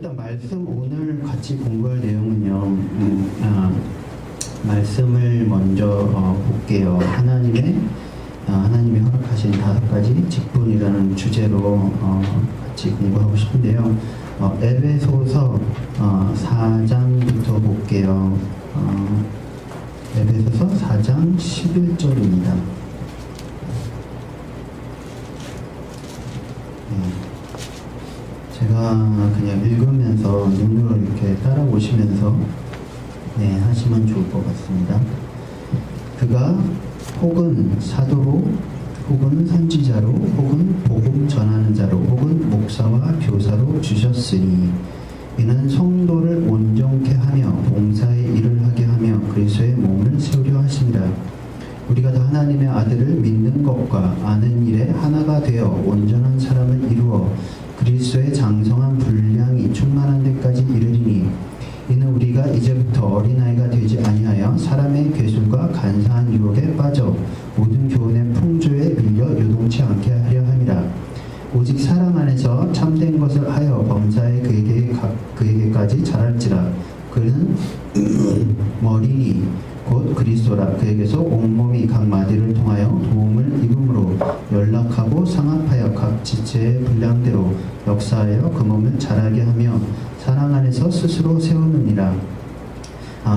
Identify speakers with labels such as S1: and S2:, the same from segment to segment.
S1: 일단 말씀 오늘 같이 공부할 내용은요. 말씀을 먼저 볼게요. 하나님이 허락하신 5가지 직분이라는 주제로 같이 공부하고 싶은데요. 에베소서 4장부터 볼게요. 에베소서 4장 11절입니다. 제가 그냥 읽으면서 눈으로 이렇게 따라오시면서 하시면 좋을 것 같습니다. 그가 혹은 사도로, 혹은 선지자로, 혹은 복음 전하는 자로, 혹은 목사와 교사로 주셨으니 이는 성도를 온전케 하며 봉사의 일을 하게 하며 그리스도의 몸을 세우려 하심이라. 우리가 다 하나님의 아들을 믿는 것과 아는 일에 하나가 되어 온전한 사람을 이루어 그리스도의 장성한 분량이 충만한 데까지 이르리니 이는 우리가 이제부터 어린아이가 되지 아니하여 사람의 괴술과 간사한 유혹에 빠져 모든 교훈의 풍조에 밀려 요동치 않게 하려 함이라. 오직 사랑 안에서 참된 것을 하여 범사에 그에게까지 자랄지라. 그는 머리니 곧 그리스도라. 그에게서 온몸이 각 마디를 통하여 도움을 입음으로 연락하고 상합하여 각 지체의 분량대로 역사하여 그 몸을 자라게 하며 사랑 안에서 스스로 세우느니라.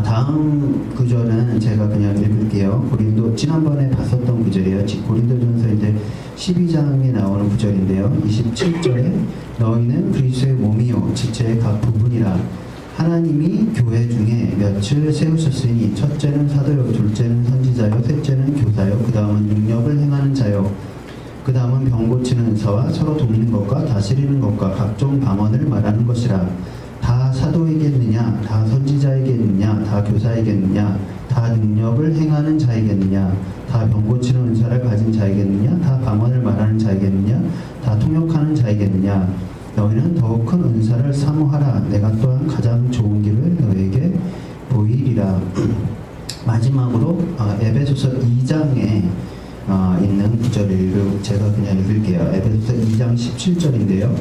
S1: 다음 구절은 제가 그냥 읽을게요. 지난번에 봤었던 구절이에요. 고린도전서 이제 12장에 나오는 구절인데요. 27절에 너희는 그리스도의 몸이요 지체의 각 부분이라. 하나님이 교회 중에 몇을 세우셨으니 첫째는 사도요, 둘째는 선지자요, 셋째는 교사요, 그 다음은 능력을 행하는 자요, 그 다음은 병 고치는 은사와 서로 돕는 것과 다스리는 것과 각종 방언을 말하는 것이라. 다 사도에게느냐, 다 선지자에게느냐, 다 교사에게느냐, 다 능력을 행하는 자에게느냐, 다 병 고치는 은사를 가진 자에게느냐, 다 방언을 말하는 자에게느냐, 다 통역하는 자에게느냐. 너희는 더욱 큰 은사를 사모하라. 내가 또한 가장 좋은 길을 너희에게 보이리라. 마지막으로 에베소서 2장에 있는 구절을 제가 그냥 읽을게요. 에베소서 2장 17절인데요.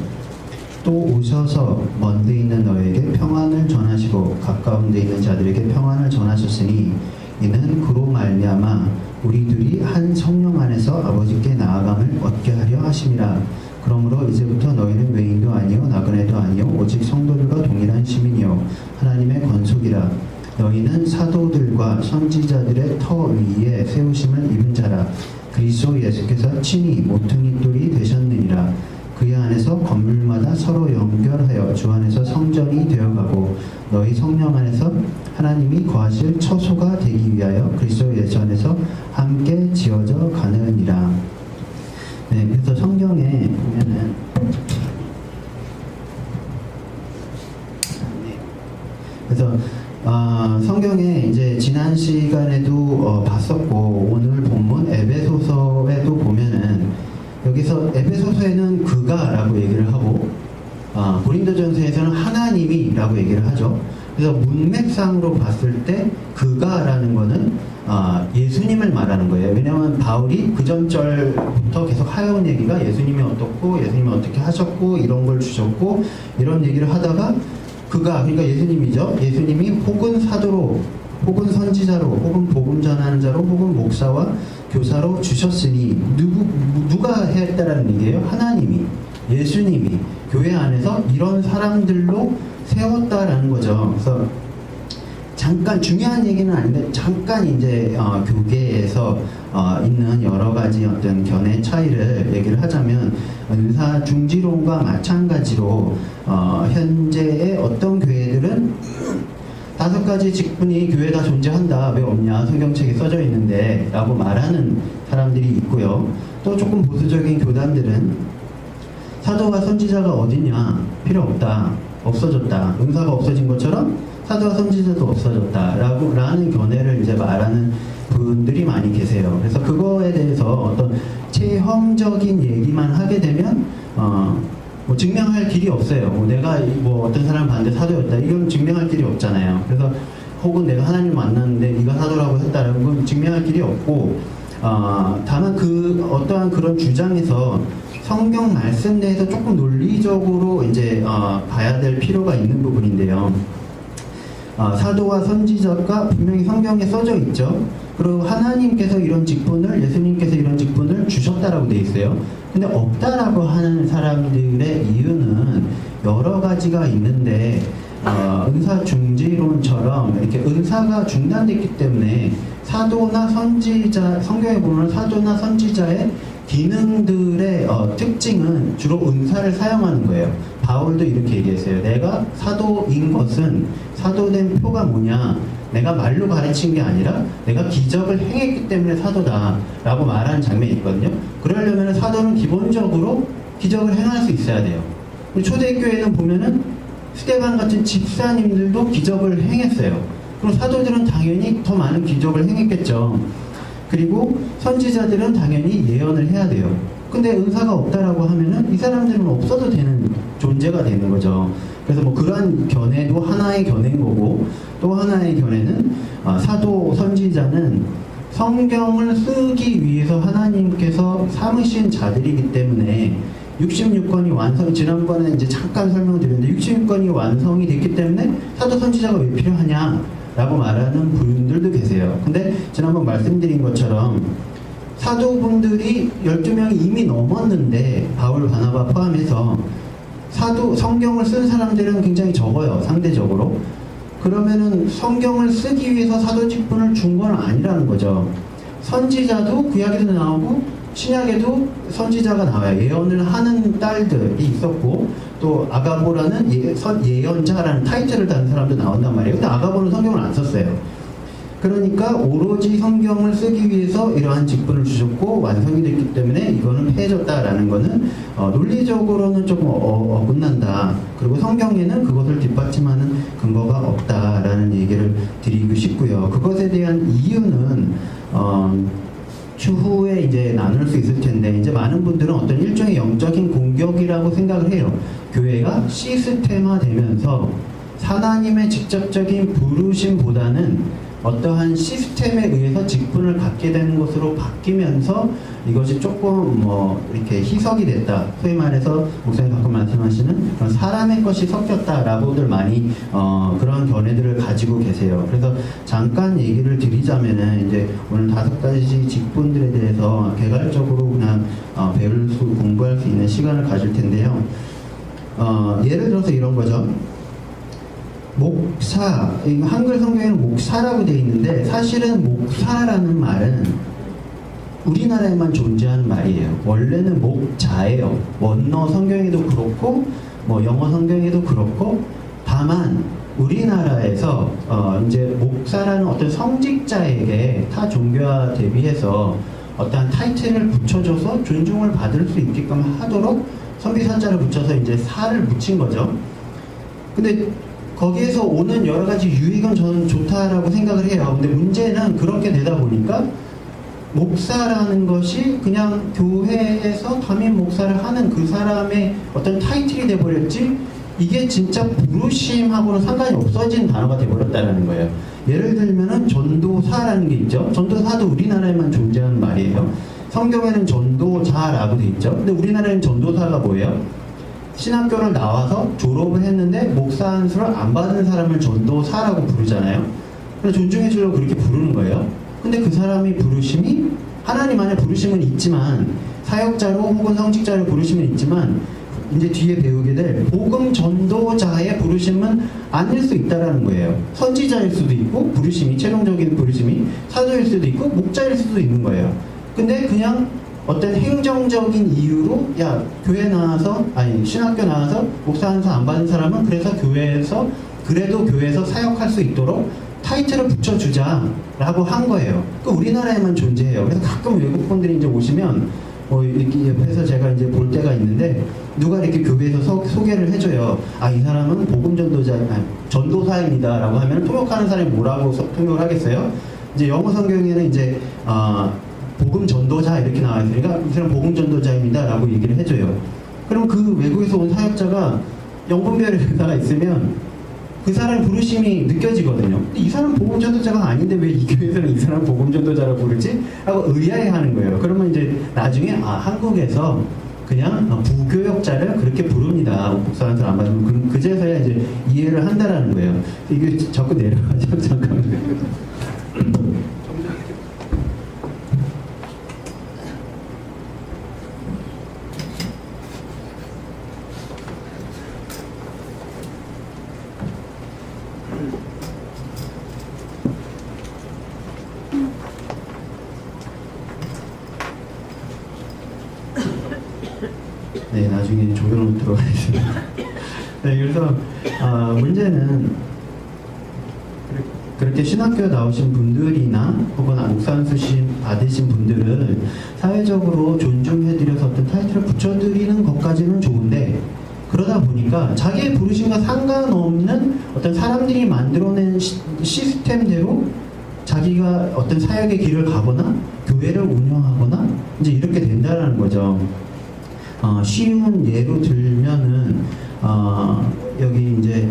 S1: 또 오셔서 먼데 있는 너희에게 평안을 전하시고 가까운 데 있는 자들에게 평안을 전하셨으니 이는 그로 말미암아 우리들이 한 성령 안에서 아버지께 나아감을 얻게 하려 하심이라. 그러므로 이제부터 너희는 외인도 아니요 나그네도 아니요 오직 성도들과 동일한 시민이요 하나님의 권속이라. 너희는 사도들과 선지자들의 터 위에 세우심을 입은 자라. 그리스도 예수께서 친히 모퉁이돌이 되셨느니라. 그의 안에서 건물마다 서로 연결하여 주 안에서 성전이 되어가고 너희 성령 안에서 하나님이 거하실 처소가 되기 위하여 그리스도 예수 안에서 함께 지어져 가느니라. 그래서 성경에 보면은 그래서 성경에 이제 지난 시간에도 봤었고 오늘 본문 에베소서에도 보면은 여기서 에베소서에는 그가라고 얘기를 하고 고린도전서에서는 하나님이라고 얘기를 하죠. 그래서 문맥상으로 봤을 때 그가라는 거는 예수님을 말하는 거예요. 왜냐하면 바울이 그 전절부터 계속 하여온 얘기가 예수님이 어떻고 예수님이 어떻게 하셨고 이런 걸 주셨고 이런 얘기를 하다가 그러니까 예수님이죠. 예수님이 혹은 사도로 혹은 선지자로 혹은 복음 전하는 자로 혹은 목사와 교사로 주셨으니 누가 했다라는 얘기예요? 하나님이, 예수님이 교회 안에서 이런 사람들로 세웠다라는 거죠. 그래서 잠깐 중요한 얘기는 아닌데 잠깐 이제 교계에서 있는 여러 가지 어떤 견해 차이를 얘기를 하자면 은사 중지론과 마찬가지로 현재의 어떤 교회들은 5가지 직분이 교회가 존재한다. 왜 없냐? 성경책에 써져 있는데 라고 말하는 사람들이 있고요. 또 조금 보수적인 교단들은 사도와 선지자가 어디냐? 필요 없다. 없어졌다. 은사가 없어진 것처럼 사도와 선지자도 없어졌다. 라는 견해를 이제 말하는 분들이 많이 계세요. 그래서 그거에 대해서 어떤 체험적인 얘기만 하게 되면 증명할 길이 없어요. 내가 어떤 사람 봤는데 사도였다. 이건 증명할 길이 없잖아요. 그래서 혹은 내가 하나님 만났는데 네가 사도라고 했다라는 건 증명할 길이 없고 다만 어떠한 그런 주장에서 성경 말씀 내에서 조금 논리적으로 이제 봐야 될 필요가 있는 부분인데요. 사도와 선지자가 분명히 성경에 써져 있죠. 그리고 하나님께서 이런 직분을, 예수님께서 이런 직분을 주셨다라고 돼 있어요. 근데 없다라고 하는 사람들의 이유는 여러 가지가 있는데, 은사 중지론처럼 이렇게 은사가 중단됐기 때문에 사도나 선지자, 성경에 보면 사도나 선지자의 기능들의 특징은 주로 은사를 사용하는 거예요. 바울도 이렇게 얘기했어요. 내가 사도인 것은, 사도된 표가 뭐냐, 내가 말로 가르친 게 아니라 내가 기적을 행했기 때문에 사도다 라고 말하는 장면이 있거든요. 그러려면 사도는 기본적으로 기적을 행할 수 있어야 돼요. 초대교회는 보면은 스데반 같은 집사님들도 기적을 행했어요. 그럼 사도들은 당연히 더 많은 기적을 행했겠죠. 그리고 선지자들은 당연히 예언을 해야 돼요. 근데 은사가 없다라고 하면은 이 사람들은 없어도 되는 존재가 되는 거죠. 그래서 뭐 그러한 견해도 하나의 견해인 거고, 또 하나의 견해는 사도 선지자는 성경을 쓰기 위해서 하나님께서 삼으신 자들이기 때문에 66권이 완성, 지난번에 이제 잠깐 설명드렸는데 66권이 완성이 됐기 때문에 사도 선지자가 왜 필요하냐 라고 말하는 분들도 계세요. 근데 지난번 말씀드린 것처럼 사도분들이 12명이 이미 넘었는데, 바울, 바나바 포함해서 성경을 쓴 사람들은 굉장히 적어요, 상대적으로. 그러면은 성경을 쓰기 위해서 사도 직분을 준 건 아니라는 거죠. 선지자도 구약에도 나오고 신약에도 선지자가 나와요. 예언을 하는 딸들이 있었고, 또 아가보라는 예언자라는 타이틀을 다는 사람도 나온단 말이에요. 근데 아가보는 성경을 안 썼어요. 그러니까 오로지 성경을 쓰기 위해서 이러한 직분을 주셨고 완성이 됐기 때문에 이거는 폐해졌다라는 거는 논리적으로는 조금 어긋난다. 그리고 성경에는 그것을 뒷받침하는 근거가 없다라는 얘기를 드리고 싶고요. 그것에 대한 이유는 추후에 이제 나눌 수 있을 텐데, 이제 많은 분들은 어떤 일종의 영적인 공격이라고 생각을 해요. 교회가 시스템화 되면서 하나님의 직접적인 부르심보다는 어떠한 시스템에 의해서 직분을 갖게 되는 것으로 바뀌면서 이것이 조금 이렇게 희석이 됐다. 소위 말해서 목사님 가끔 말씀하시는 그런 사람의 것이 섞였다라고들 많이 그런 견해들을 가지고 계세요. 그래서 잠깐 얘기를 드리자면은 이제 오늘 5가지 직분들에 대해서 개괄적으로 그냥 공부할 수 있는 시간을 가질 텐데요. 예를 들어서 이런 거죠. 목사, 한글 성경에는 목사라고 되어 있는데 사실은 목사라는 말은 우리나라에만 존재하는 말이에요. 원래는 목자예요. 원어 성경에도 그렇고 영어 성경에도 그렇고, 다만 우리나라에서 이제 목사라는 어떤 성직자에게 타 종교와 대비해서 어떠한 타이틀을 붙여줘서 존중을 받을 수 있게끔 하도록 선비사자를 붙여서 이제 사를 붙인 거죠. 근데 거기에서 오는 여러 가지 유익은 저는 좋다라고 생각을 해요. 근데 문제는 그렇게 되다 보니까 목사라는 것이 그냥 교회에서 담임 목사를 하는 그 사람의 어떤 타이틀이 돼버렸지, 이게 진짜 부르심하고는 상관이 없어진 단어가 돼버렸다는 거예요. 예를 들면은 전도사라는 게 있죠. 전도사도 우리나라에만 존재하는 말이에요. 성경에는 전도자라고 돼 있죠. 근데 우리나라에는 전도사가 뭐예요? 신학교를 나와서 졸업을 했는데 목사 안수를 안 받은 사람을 전도사라고 부르잖아요. 그래서 존중해 주려고 그렇게 부르는 거예요. 근데 그 사람이 부르심이, 하나님 안에 부르심은 있지만, 사역자로 혹은 성직자로 부르심은 있지만, 이제 뒤에 배우게 될 복음 전도자의 부르심은 아닐 수 있다라는 거예요. 선지자일 수도 있고, 부르심이, 최종적인 부르심이 사도일 수도 있고, 목자일 수도 있는 거예요. 근데 그냥 어떤 행정적인 이유로 교회 나와서, 신학교 나와서 목사 안수 안 받은 사람은 그래도 교회에서 사역할 수 있도록 타이틀을 붙여주자라고 한 거예요. 그 우리나라에만 존재해요. 그래서 가끔 외국분들이 이제 오시면 이렇게 옆에서 제가 이제 볼 때가 있는데, 누가 이렇게 교회에서 소개를 해줘요. 이 사람은 복음 전도사입니다라고 하면 통역하는 사람이 뭐라고 통역을 하겠어요? 이제 영어 성경에는 이제 복음 전도자 이렇게 나와 있으니까 이 사람 복음 전도자입니다 라고 얘기를 해줘요. 그럼 그 외국에서 온 사역자가 영분별의 의사가 있으면 그 사람 부르심이 느껴지거든요. 근데 이 사람 복음 전도자가 아닌데 왜 이 교회에서는 이 사람 복음 전도자라고 부르지? 하고 의아해하는 거예요. 그러면 이제 나중에 한국에서 그냥 부교역자를 그렇게 부릅니다. 목사한테 안 받으면 그제서야 이제 이해를 한다라는 거예요. 이게 자꾸 내려가죠. 잠깐만. 네, 나중에 조여놓도록 하겠습니다. 네, 그래서 문제는 그렇게 신학교 나오신 분들이나 혹은 목사안수심 받으신 분들을 사회적으로 존중해드려서 어떤 타이틀을 붙여드리는 것까지는 좋은데, 그러다 보니까 자기의 부르심과 상관없는 어떤 사람들이 만들어낸 시스템대로 자기가 어떤 사역의 길을 가거나 교회를 운영하거나 이제 이렇게 된다는 거죠. 쉬운 예로 들면은 여기 이제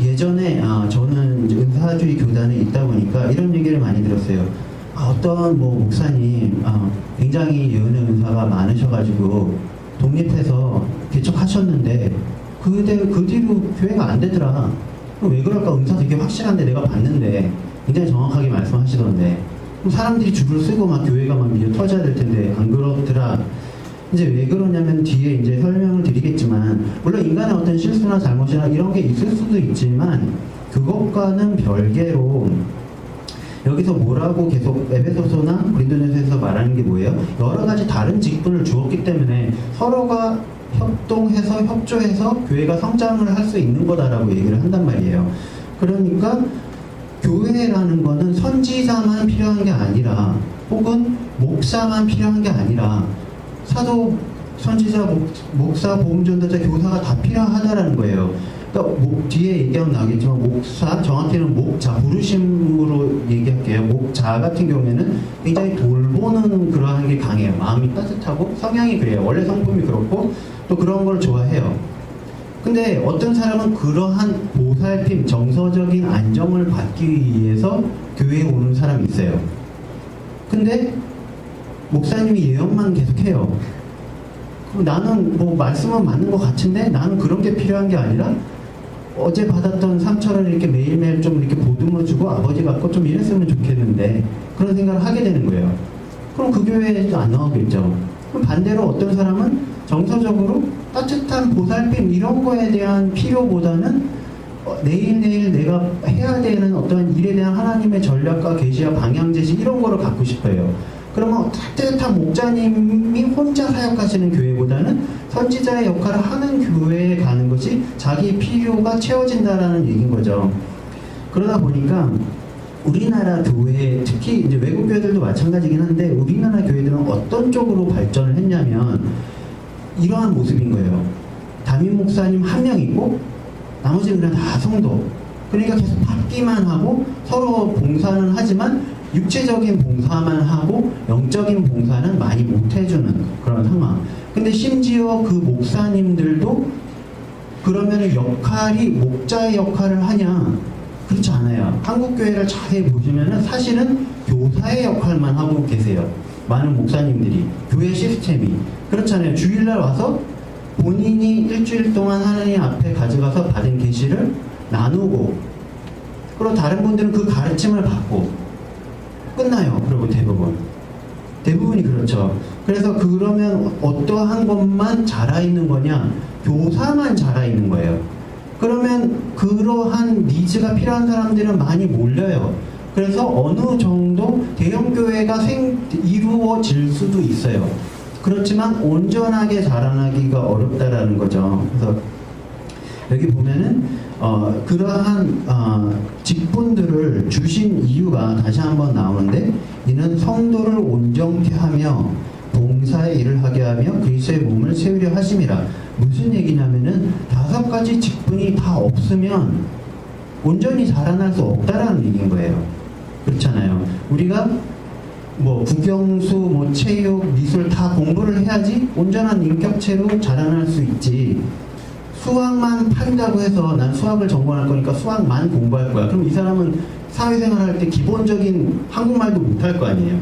S1: 예전에 저는 이제 은사주의 교단에 있다 보니까 이런 얘기를 많이 들었어요. 어떤 뭐 목사님 굉장히 예언의 은사가 많으셔가지고 독립해서 개척하셨는데 그 뒤로 교회가 안 되더라. 왜 그럴까? 은사 되게 확실한데 내가 봤는데 굉장히 정확하게 말씀하시던데 그럼 사람들이 줄을 쓰고 막 교회가 막 밀려 터져야 될 텐데 안 그렇더라. 이제 왜 그러냐면 뒤에 이제 설명을 드리겠지만, 물론 인간의 어떤 실수나 잘못이나 이런 게 있을 수도 있지만 그것과는 별개로 여기서 뭐라고 계속 에베소서나 고린도전서에서 말하는 게 뭐예요? 여러 가지 다른 직분을 주었기 때문에 서로가 협동해서 협조해서 교회가 성장을 할 수 있는 거다라고 얘기를 한단 말이에요. 그러니까 교회라는 거는 선지자만 필요한 게 아니라 혹은 목사만 필요한 게 아니라 사도, 선지자, 목사, 복음전도자, 교사가 다 필요하다라는 거예요. 그러니까 뒤에 얘기하면 나오겠지만 목사, 정확히는 목자, 부르심으로 얘기할게요. 목자 같은 경우에는 굉장히 돌보는 그러한 게 강해요. 마음이 따뜻하고 성향이 그래요. 원래 성품이 그렇고 또 그런 걸 좋아해요. 근데 어떤 사람은 그러한 보살핌, 정서적인 안정을 받기 위해서 교회에 오는 사람이 있어요. 근데 목사님이 예언만 계속해요. 그럼 나는 뭐 말씀은 맞는 것 같은데 나는 그런 게 필요한 게 아니라 어제 받았던 3,000원 이렇게 매일매일 좀 이렇게 보듬어주고 아버지 같고 좀 이랬으면 좋겠는데 그런 생각을 하게 되는 거예요. 그럼 그 교회에도 안 나오겠죠. 그럼 반대로 어떤 사람은 정서적으로 따뜻한 보살핌 이런 거에 대한 필요보다는 내일 내가 해야 되는 어떤 일에 대한 하나님의 전략과 계시와 방향 제시 이런 거를 갖고 싶어요. 그러면 따뜻한 목자님이 혼자 사역하시는 교회보다는 선지자의 역할을 하는 교회에 가는 것이 자기 필요가 채워진다라는 얘기인 거죠. 그러다 보니까 우리나라 교회, 특히 이제 외국 교회들도 마찬가지긴 한데 우리나라 교회들은 어떤 쪽으로 발전을 했냐면 이러한 모습인 거예요. 담임 목사님 한 명 있고 나머지는 그냥 다 성도. 그러니까 계속 받기만 하고 서로 봉사는 하지만 육체적인 봉사만 하고 영적인 봉사는 많이 못 해주는 그런 상황. 근데 심지어 그 목사님들도 그러면 역할이 목자의 역할을 하냐? 그렇지 않아요. 한국 교회를 자세히 보시면은 사실은 교사의 역할만 하고 계세요. 많은 목사님들이 교회 시스템이 그렇잖아요. 주일날 와서 본인이 일주일 동안 하나님 앞에 가져가서 받은 계시를 나누고 그리고 다른 분들은 그 가르침을 받고 끝나요. 그리고 대부분이 그렇죠. 그래서 그러면 어떠한 것만 자라있는 거냐? 교사만 자라있는 거예요. 그러면 그러한 니즈가 필요한 사람들은 많이 몰려요. 그래서 어느 정도 대형교회가 이루어질 수도 있어요. 그렇지만 온전하게 자라나기가 어렵다라는 거죠. 그래서 여기 보면은 그러한 직분들을 주신 이유가 다시 한번 나오는데 이는 성도를 온전케 하며 봉사의 일을 하게 하며 그리스도의 몸을 세우려 하심이라. 무슨 얘기냐면은 5가지 직분이 다 없으면 온전히 자라날 수 없다라는 얘기인 거예요. 그렇잖아요. 우리가 뭐 국영수, 뭐 체육, 미술 다 공부를 해야지 온전한 인격체로 자라날 수 있지. 수학만 판다고 해서 난 수학을 전공할 거니까 수학만 공부할 거야. 그럼 이 사람은 사회생활 할 때 기본적인 한국말도 못할 거 아니에요.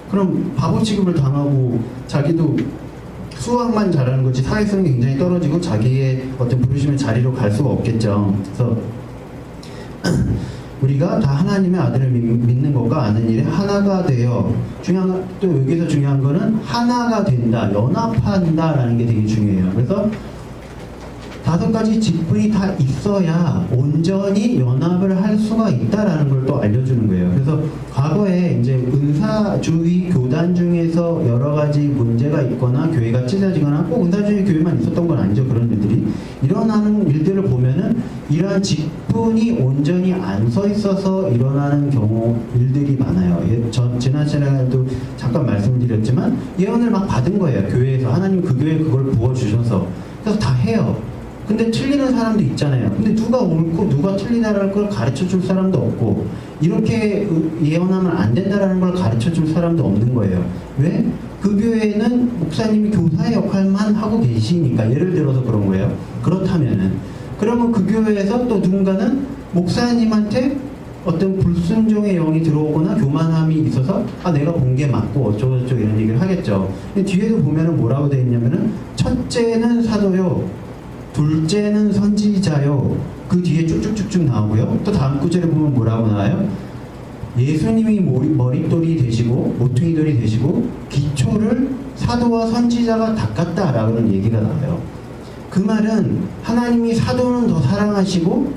S1: 그럼 바보 취급을 당하고 자기도 수학만 잘하는 거지 사회성이 굉장히 떨어지고 자기의 어떤 부르심의 자리로 갈 수가 없겠죠. 그래서 우리가 다 하나님의 아들을 믿는 것과 아는 일에 하나가 되어 또 여기서 중요한 거는 하나가 된다, 연합한다라는 게 되게 중요해요. 그래서 5가지 직분이 다 있어야 온전히 연합을 할 수가 있다라는 걸 또 알려주는 거예요. 그래서 과거에 이제 은사주의 교단 중에서 여러 가지 문제가 있거나 교회가 찢어지거나 꼭 은사주의 교회만 있었던 건 아니죠. 그런 일들이 일어나는 일들을 보면은 이러한 직분이 온전히 안 서 있어서 일어나는 경우 일들이 많아요. 지난 시간에도 잠깐 말씀드렸지만 예언을 막 받은 거예요. 교회에서 하나님 그 교회에 그걸 부어주셔서 그래서 다 해요. 근데 틀리는 사람도 있잖아요. 근데 누가 옳고 누가 틀리다라는 걸 가르쳐 줄 사람도 없고 이렇게 예언하면 안 된다라는 걸 가르쳐 줄 사람도 없는 거예요. 왜? 그 교회는 목사님이 교사의 역할만 하고 계시니까. 예를 들어서 그런 거예요. 그렇다면은 그러면 그 교회에서 또 누군가는 목사님한테 어떤 불순종의 영이 들어오거나 교만함이 있어서 내가 본 게 맞고 어쩌고저쩌고 이런 얘기를 하겠죠. 뒤에도 보면은 뭐라고 되어 있냐면은 첫째는 사도요, 둘째는 선지자요. 그 뒤에 쭉쭉쭉쭉 나오고요. 또 다음 구절에 보면 뭐라고 나와요? 예수님이 머릿돌이 되시고 모퉁이돌이 되시고 기초를 사도와 선지자가 닦았다라는 얘기가 나와요. 그 말은 하나님이 사도는 더 사랑하시고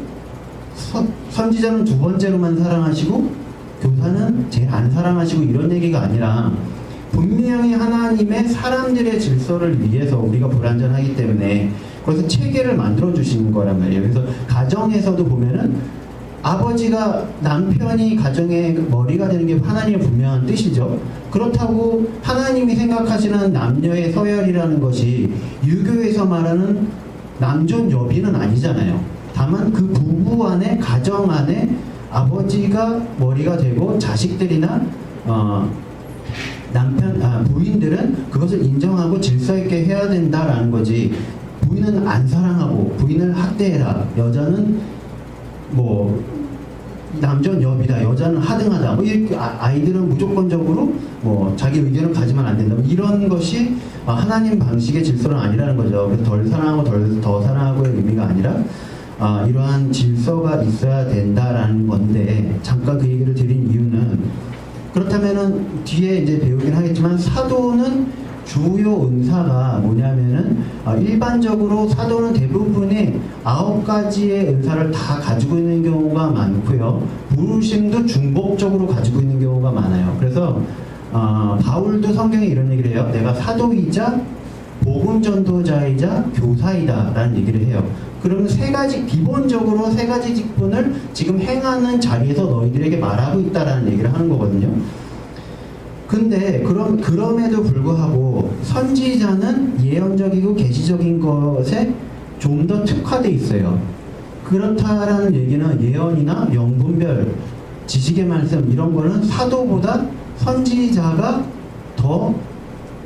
S1: 선지자는 두 번째로만 사랑하시고 교사는 제일 안 사랑하시고 이런 얘기가 아니라 분명히 하나님의 사람들의 질서를 위해서 우리가 불완전하기 때문에 그래서 체계를 만들어 주시는 거란 말이에요. 그래서 가정에서도 보면은 아버지가 남편이 가정의 머리가 되는 게 하나님의 분명한 뜻이죠. 그렇다고 하나님이 생각하시는 남녀의 서열이라는 것이 유교에서 말하는 남존여비는 아니잖아요. 다만 그 부부 안에 가정 안에 아버지가 머리가 되고 자식들이나 부인들은 그것을 인정하고 질서 있게 해야 된다라는 거지. 부인은 안 사랑하고 부인을 학대해라, 여자는 뭐 남존여비다, 여자는 하등하다, 뭐 이렇게 아이들은 무조건적으로 뭐 자기 의견을 가지면 안 된다, 뭐 이런 것이 하나님 방식의 질서는 아니라는 거죠. 그래서 덜 사랑하고 더 사랑하고의 의미가 아니라 이러한 질서가 있어야 된다라는 건데, 잠깐 그 얘기를 드린 이유는 그렇다면은 뒤에 이제 배우긴 하겠지만 사도는 주요 은사가 뭐냐면은 일반적으로 사도는 대부분의 9가지의 은사를 다 가지고 있는 경우가 많고요. 부르심도 중복적으로 가지고 있는 경우가 많아요. 그래서 바울도 성경에 이런 얘기를 해요. 내가 사도이자 복음 전도자이자 교사이다 라는 얘기를 해요. 그러면 기본적으로 3가지 직분을 지금 행하는 자리에서 너희들에게 말하고 있다라는 얘기를 하는 거거든요. 근데 그럼에도 불구하고 선지자는 예언적이고 계시적인 것에 좀 더 특화되어 있어요. 그렇다라는 얘기는 예언이나 영분별, 지식의 말씀 이런 거는 사도보다 선지자가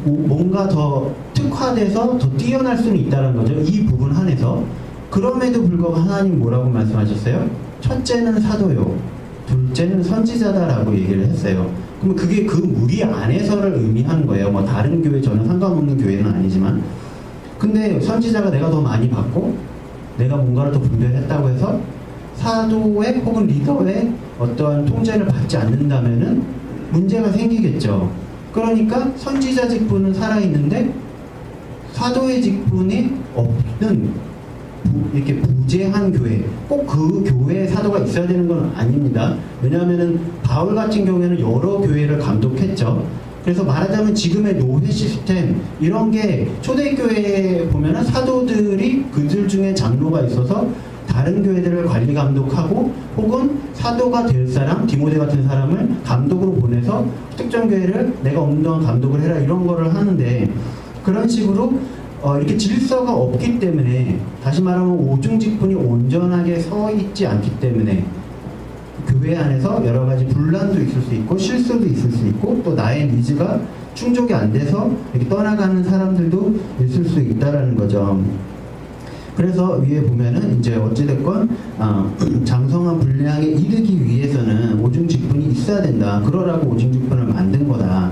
S1: 뭔가 더 특화돼서 더 뛰어날 수는 있다는 거죠. 이 부분 안에서. 그럼에도 불구하고 하나님 뭐라고 말씀하셨어요? 첫째는 사도요, 둘째는 선지자다라고 얘기를 했어요. 그럼 그게 그 무리 안에서를 의미하는 거예요. 뭐 다른 교회 전혀 상관없는 교회는 아니지만. 근데 선지자가 내가 더 많이 받고 내가 뭔가를 더 분별했다고 해서 사도의 혹은 리더의 어떠한 통제를 받지 않는다면은 문제가 생기겠죠. 그러니까 선지자 직분은 살아있는데 사도의 직분이 없는 이렇게 부재한 교회, 꼭 그 교회에 사도가 있어야 되는 건 아닙니다. 왜냐하면은 바울 같은 경우에는 여러 교회를 감독했죠. 그래서 말하자면 지금의 노회 시스템 이런 게 초대교회에 보면은 사도들이 그들 중에 장로가 있어서 다른 교회들을 관리 감독하고 혹은 사도가 될 사람, 디모데 같은 사람을 감독으로 보내서 특정 교회를 내가 없는 동안 감독을 해라 이런 거를 하는데, 그런 식으로 이렇게 질서가 없기 때문에, 다시 말하면 오중직분이 온전하게 서 있지 않기 때문에 교회 안에서 여러 가지 분란도 있을 수 있고 실수도 있을 수 있고 또 나의 니즈가 충족이 안 돼서 이렇게 떠나가는 사람들도 있을 수 있다라는 거죠. 그래서 위에 보면은 이제 어찌됐건 장성한 분량에 이르기 위해서는 오중직분이 있어야 된다. 그러라고 오중직분을 만든 거다.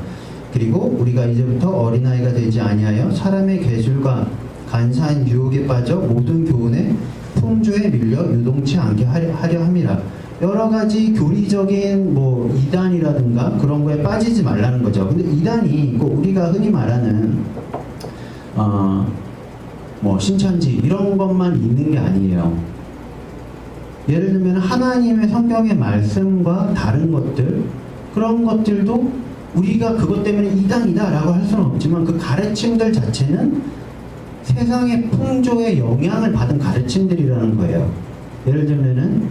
S1: 그리고 우리가 이제부터 어린아이가 되지 아니하여 사람의 괴술과 간사한 유혹에 빠져 모든 교훈의 풍조에 밀려 유동치 않게 하려 함이라. 여러 가지 교리적인 뭐 이단이라든가 그런 거에 빠지지 말라는 거죠. 근데 이단이 꼭 우리가 흔히 말하는 뭐 신천지 이런 것만 있는 게 아니에요. 예를 들면 하나님의 성경의 말씀과 다른 것들, 그런 것들도 우리가 그것 때문에 이단이다 라고 할 수는 없지만 그 가르침들 자체는 세상의 풍조에 영향을 받은 가르침들이라는 거예요. 예를 들면은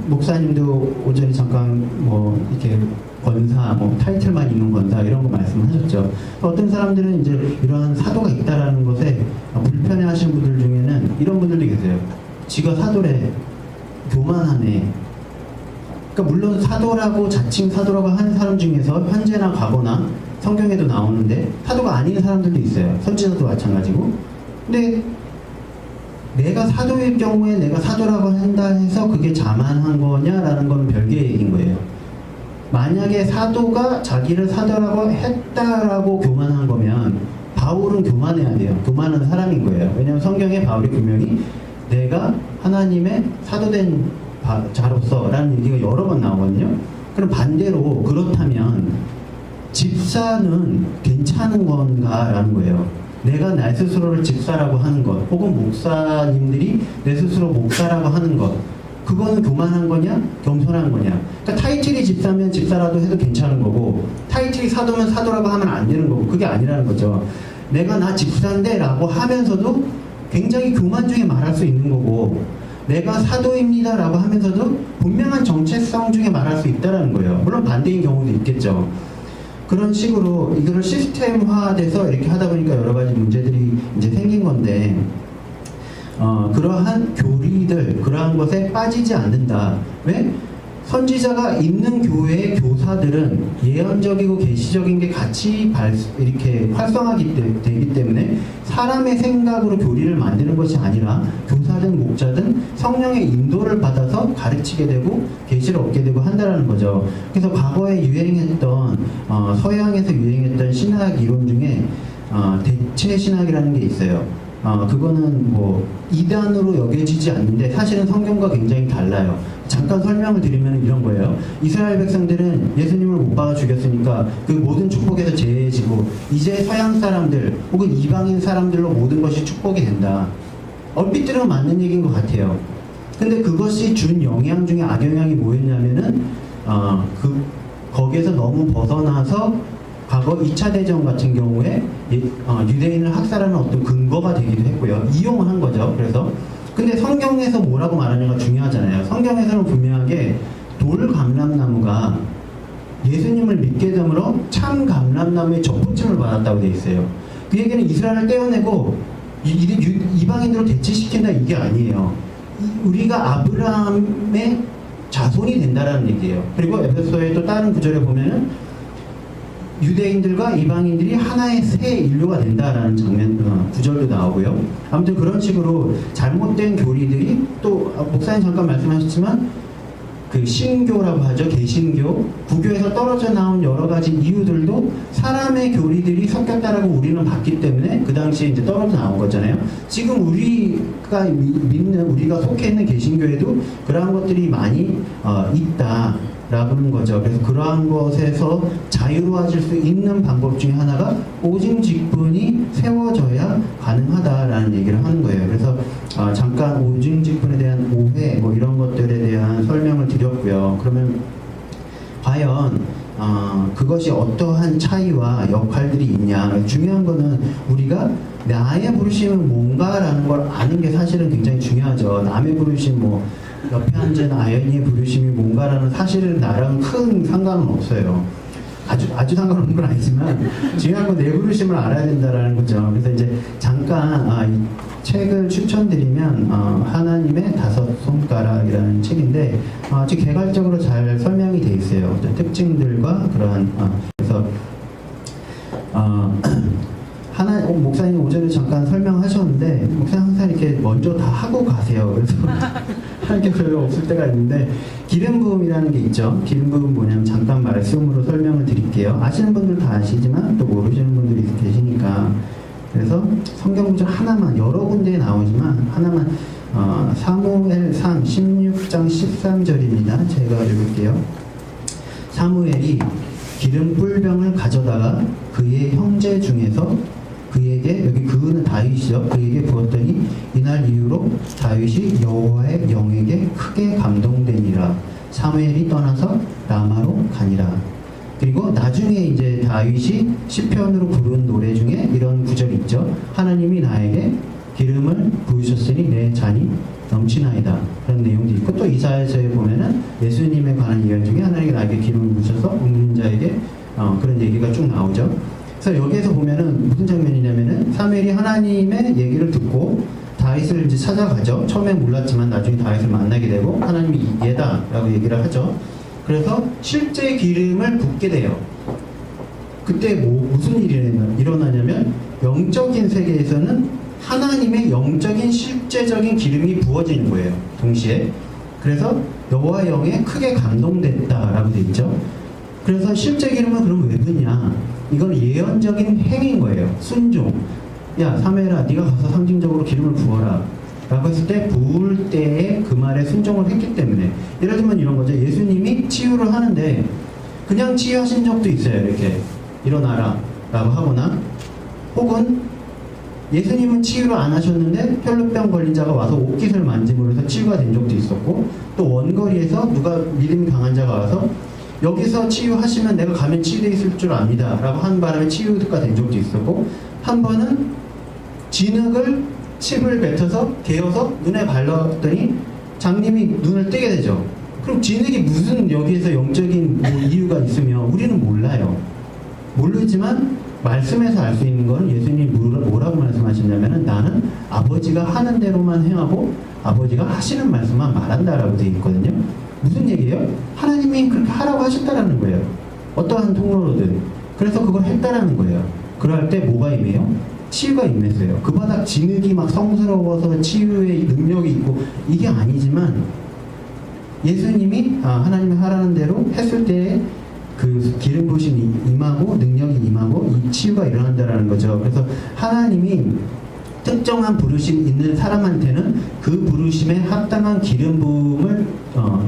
S1: 목사님도 오전에 잠깐 뭐 이렇게 권사, 뭐 타이틀만 있는 권사 이런 거 말씀하셨죠. 어떤 사람들은 이제 이러한 사도가 있다라는 것에 불편해하시는 분들 중에는 이런 분들도 계세요. 지가 사도래, 교만하네. 그러니까 물론 사도라고 자칭 사도라고 하는 사람 중에서 현재나 과거나 성경에도 나오는데 사도가 아닌 사람들도 있어요. 선지자도 마찬가지고. 근데 내가 사도일 경우에 내가 사도라고 한다 해서 그게 자만한 거냐라는 건 별개의 얘기인 거예요. 만약에 사도가 자기를 사도라고 했다라고 교만한 거면 바울은 교만해야 돼요. 교만한 사람인 거예요. 왜냐하면 성경에 바울이 분명히 내가 하나님의 사도된 자로서 라는 얘기가 여러 번 나오거든요. 그럼 반대로 그렇다면 집사는 괜찮은 건가 라는 거예요. 내가 나 스스로를 집사라고 하는 것, 혹은 목사님들이 내 스스로 목사라고 하는 것, 그거는 교만한 거냐? 겸손한 거냐? 그러니까 타이틀이 집사면 집사라도 해도 괜찮은 거고, 타이틀이 사도면 사도라고 하면 안 되는 거고, 그게 아니라는 거죠. 내가 나 집사인데 라고 하면서도 굉장히 교만 중에 말할 수 있는 거고, 내가 사도입니다 라고 하면서도 분명한 정체성 중에 말할 수 있다는 거예요. 물론 반대인 경우도 있겠죠. 그런 식으로 이거를 시스템화돼서 이렇게 하다 보니까 여러 가지 문제들이 이제 생긴 건데, 그러한 교리들, 그러한 것에 빠지지 않는다. 왜? 선지자가 있는 교회의 교사들은 예언적이고 계시적인 게 같이 이렇게 활성화되기 때문에 사람의 생각으로 교리를 만드는 것이 아니라 교사든 목자든 성령의 인도를 받아서 가르치게 되고 계시를 얻게 되고 한다는 거죠. 그래서 과거에 유행했던 서양에서 유행했던 신학 이론 중에 대체 신학이라는 게 있어요. 그거는 뭐 이단으로 여겨지지 않는데 사실은 성경과 굉장히 달라요. 잠깐 설명을 드리면 이런 거예요. 이스라엘 백성들은 예수님을 못 박아 죽였으니까 그 모든 축복에서 제해지고 이제 서양 사람들 혹은 이방인 사람들로 모든 것이 축복이 된다. 얼핏 들으면 맞는 얘기인 것 같아요. 근데 그것이 준 영향 중에 악영향이 뭐였냐면은 거기에서 너무 벗어나서 과거 2차 대전 같은 경우에 유대인을 학살하는 어떤 근거가 되기도 했고요. 이용을 한 거죠. 그래서 근데 성경에서 뭐라고 말하냐가 중요하잖아요. 성경에서는 분명하게 돌 감람나무가 예수님을 믿게 됨으로 참 감람나무의 접붙임을 받았다고 되어 있어요. 그 얘기는 이스라엘을 떼어내고 이방인들을 대체시킨다 이게 아니에요. 우리가 아브라함의 자손이 된다라는 얘기예요. 그리고 에베소의 또 다른 구절에 보면은 유대인들과 이방인들이 하나의 새 인류가 된다라는 구절도 나오고요. 아무튼 그런 식으로 잘못된 교리들이 또 목사님 잠깐 말씀하셨지만 그 신교라고 하죠. 개신교, 구교에서 떨어져 나온 여러 가지 이유들도 사람의 교리들이 섞였다라고 우리는 봤기 때문에 그 당시에 이제 떨어져 나온 거잖아요. 지금 우리가 믿는, 우리가 속해 있는 개신교에도 그러한 것들이 많이 있다. 라는 거죠. 그래서 그러한 것에서 자유로워질 수 있는 방법 중에 하나가 오직 직분이 세워져야 가능하다라는 얘기를 하는 거예요. 그래서 잠깐 오직 직분에 대한 오해 뭐 이런 것들에 대한 설명을 드렸고요. 그러면 과연 그것이 어떠한 차이와 역할들이 있냐. 중요한 거는 우리가 나의 부르심은 뭔가라는 걸 아는 게 사실은 굉장히 중요하죠. 남의 부르심 뭐 옆에 앉은 아연이의 부르심이 뭔가라는 사실은 나랑 큰 상관은 없어요. 아주 상관없는 건 아니지만 중요한 건 내 부르심을 알아야 된다라는 거죠. 그래서 이제 잠깐 이 책을 추천드리면 하나님의 5손가락이라는 책인데 아주 개괄적으로 잘 설명이 돼 있어요. 특징들과 그러한 그래서 목사님 오전에 잠깐 설명하셨는데, 목사님 항상 이렇게 먼저 다 하고 가세요. 그래서 할 게 별로 없을 때가 있는데, 기름 부음이라는 게 있죠. 기름 부음 뭐냐면 잠깐 말씀으로 설명을 드릴게요. 아시는 분들 다 아시지만 또 모르시는 분들이 계시니까. 그래서 성경 구절 하나만, 여러 군데에 나오지만 하나만, 사무엘상 16장 13절입니다. 제가 읽을게요. 사무엘이 기름 뿔병을 가져다가 그의 형제 중에서 그에게, 여기 그는 다윗이죠. 그에게 부었더니 이날 이후로 다윗이 여호와의 영에게 크게 감동되니라. 사무엘이 떠나서 라마로 가니라. 그리고 나중에 이제 다윗이 시편으로 부른 노래 중에 이런 구절이 있죠. 하나님이 나에게 기름을 부으셨으니 내 잔이 넘치나이다. 그런 내용도 있고, 또 이사야서에 보면은 예수님에 관한 예언 중에 하나님이 나에게 기름을 부으셔서 먹는 자에게 그런 얘기가 쭉 나오죠. 그래서 여기에서 보면은 무슨 장면이냐면은 사무엘이 하나님의 얘기를 듣고 다윗을 이제 찾아가죠. 처음에 몰랐지만 나중에 다윗을 만나게 되고 하나님이 얘다라고 얘기를 하죠. 그래서 실제 기름을 붓게 돼요. 그때 무슨 일이 일어나냐면 영적인 세계에서는 하나님의 영적인 실제적인 기름이 부어지는 거예요. 동시에. 그래서 여호와 영에 크게 감동됐다라고 되어 있죠. 그래서 실제 기름은 그럼 왜 붓냐? 이건 예언적인 행위인 거예요. 순종. 야 사무엘아, 네가 가서 상징적으로 기름을 부어라 라고 했을 때 부을 때에 그 말에 순종을 했기 때문에. 예를 들면 이런 거죠. 예수님이 치유를 하는데 그냥 치유하신 적도 있어요. 이렇게 일어나라 라고 하거나, 혹은 예수님은 치유를 안 하셨는데 혈루병 걸린 자가 와서 옷깃을 만짐으로 해서 치유가 된 적도 있었고, 또 원거리에서 누가 믿음이 강한 자가 와서 여기서 치유하시면 내가 가면 치유되어 있을 줄 압니다 라고 한 바람에 치유가 된 적도 있었고, 한 번은 진흙을 칩을 뱉어서 개어서 눈에 발랐더니 장님이 눈을 뜨게 되죠. 그럼 진흙이 무슨 여기에서 영적인 이유가 있으며 우리는 몰라요. 모르지만 말씀에서 알 수 있는 거는 예수님이 뭐라고 말씀하셨냐면은 나는 아버지가 하는 대로만 행하고 아버지가 하시는 말씀만 말한다라고 되어 있거든요. 무슨 얘기예요? 하나님이 그렇게 하라고 하셨다라는 거예요. 어떠한 통로로든. 그래서 그걸 했다라는 거예요. 그럴 때 뭐가 임해요? 치유가 임했어요. 그 바닥 진흙이 막 성스러워서 치유의 능력이 있고 이게 아니지만, 예수님이 하나님이 하라는 대로 했을 때 그 기름 부으심이 임하고 능력이 임하고 이 치유가 일어난다라는 거죠. 그래서 하나님이 특정한 부르심 있는 사람한테는 그 부르심에 합당한 기름 부음을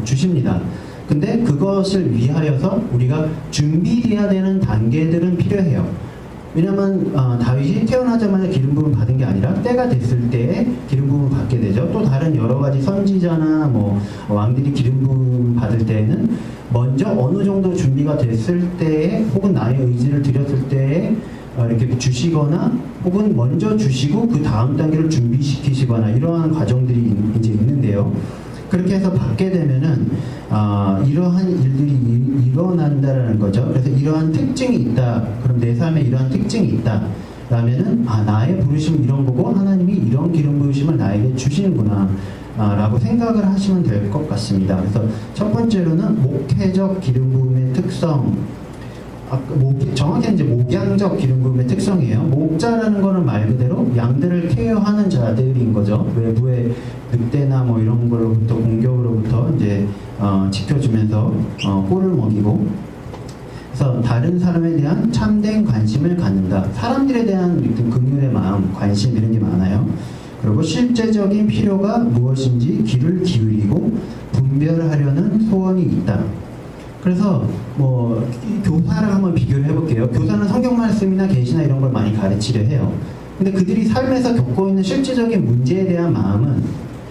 S1: 주십니다. 근데 그것을 위하여서 우리가 준비해야 되는 단계들은 필요해요. 왜냐면 다윗이 태어나자마자 기름 부음을 받은 게 아니라 때가 됐을 때에 기름 부음을 받게 되죠. 또 다른 여러 가지 선지자나 왕들이 기름 부음 받을 때에는 먼저 어느 정도 준비가 됐을 때에, 혹은 나의 의지를 드렸을 때에 이렇게 주시거나, 혹은 먼저 주시고 그 다음 단계를 준비시키시거나, 이러한 과정들이 이제 있는데요. 그렇게 해서 받게 되면은 이러한 일들이 일어난다라는 거죠. 그래서 이러한 특징이 있다. 그럼 내 삶에 이러한 특징이 있다. 라면은 나의 부르심 이런 거고 하나님이 이런 기름 부으심을 나에게 주시는구나 라고 생각을 하시면 될 것 같습니다. 그래서 첫 번째로는 목회적 기름 부음의 특성, 정확히 이제 목양적 기름 부음의 특성이에요. 목자라는 거는 말 그대로 양들을 케어하는 자들인 거죠. 외부의 늑대나 이런 걸로부터, 공격으로부터 이제 지켜주면서 꼴을 먹이고, 그래서 다른 사람에 대한 참된 관심을 갖는다. 사람들에 대한 긍휼의 마음, 관심 이런 게 많아요. 그리고 실제적인 필요가 무엇인지 귀를 기울이고 분별하려는 소원이 있다. 그래서 교사랑 한번 비교를 해볼게요. 교사는 성경 말씀이나 계시나 이런 걸 많이 가르치려 해요. 근데 그들이 삶에서 겪고 있는 실제적인 문제에 대한 마음은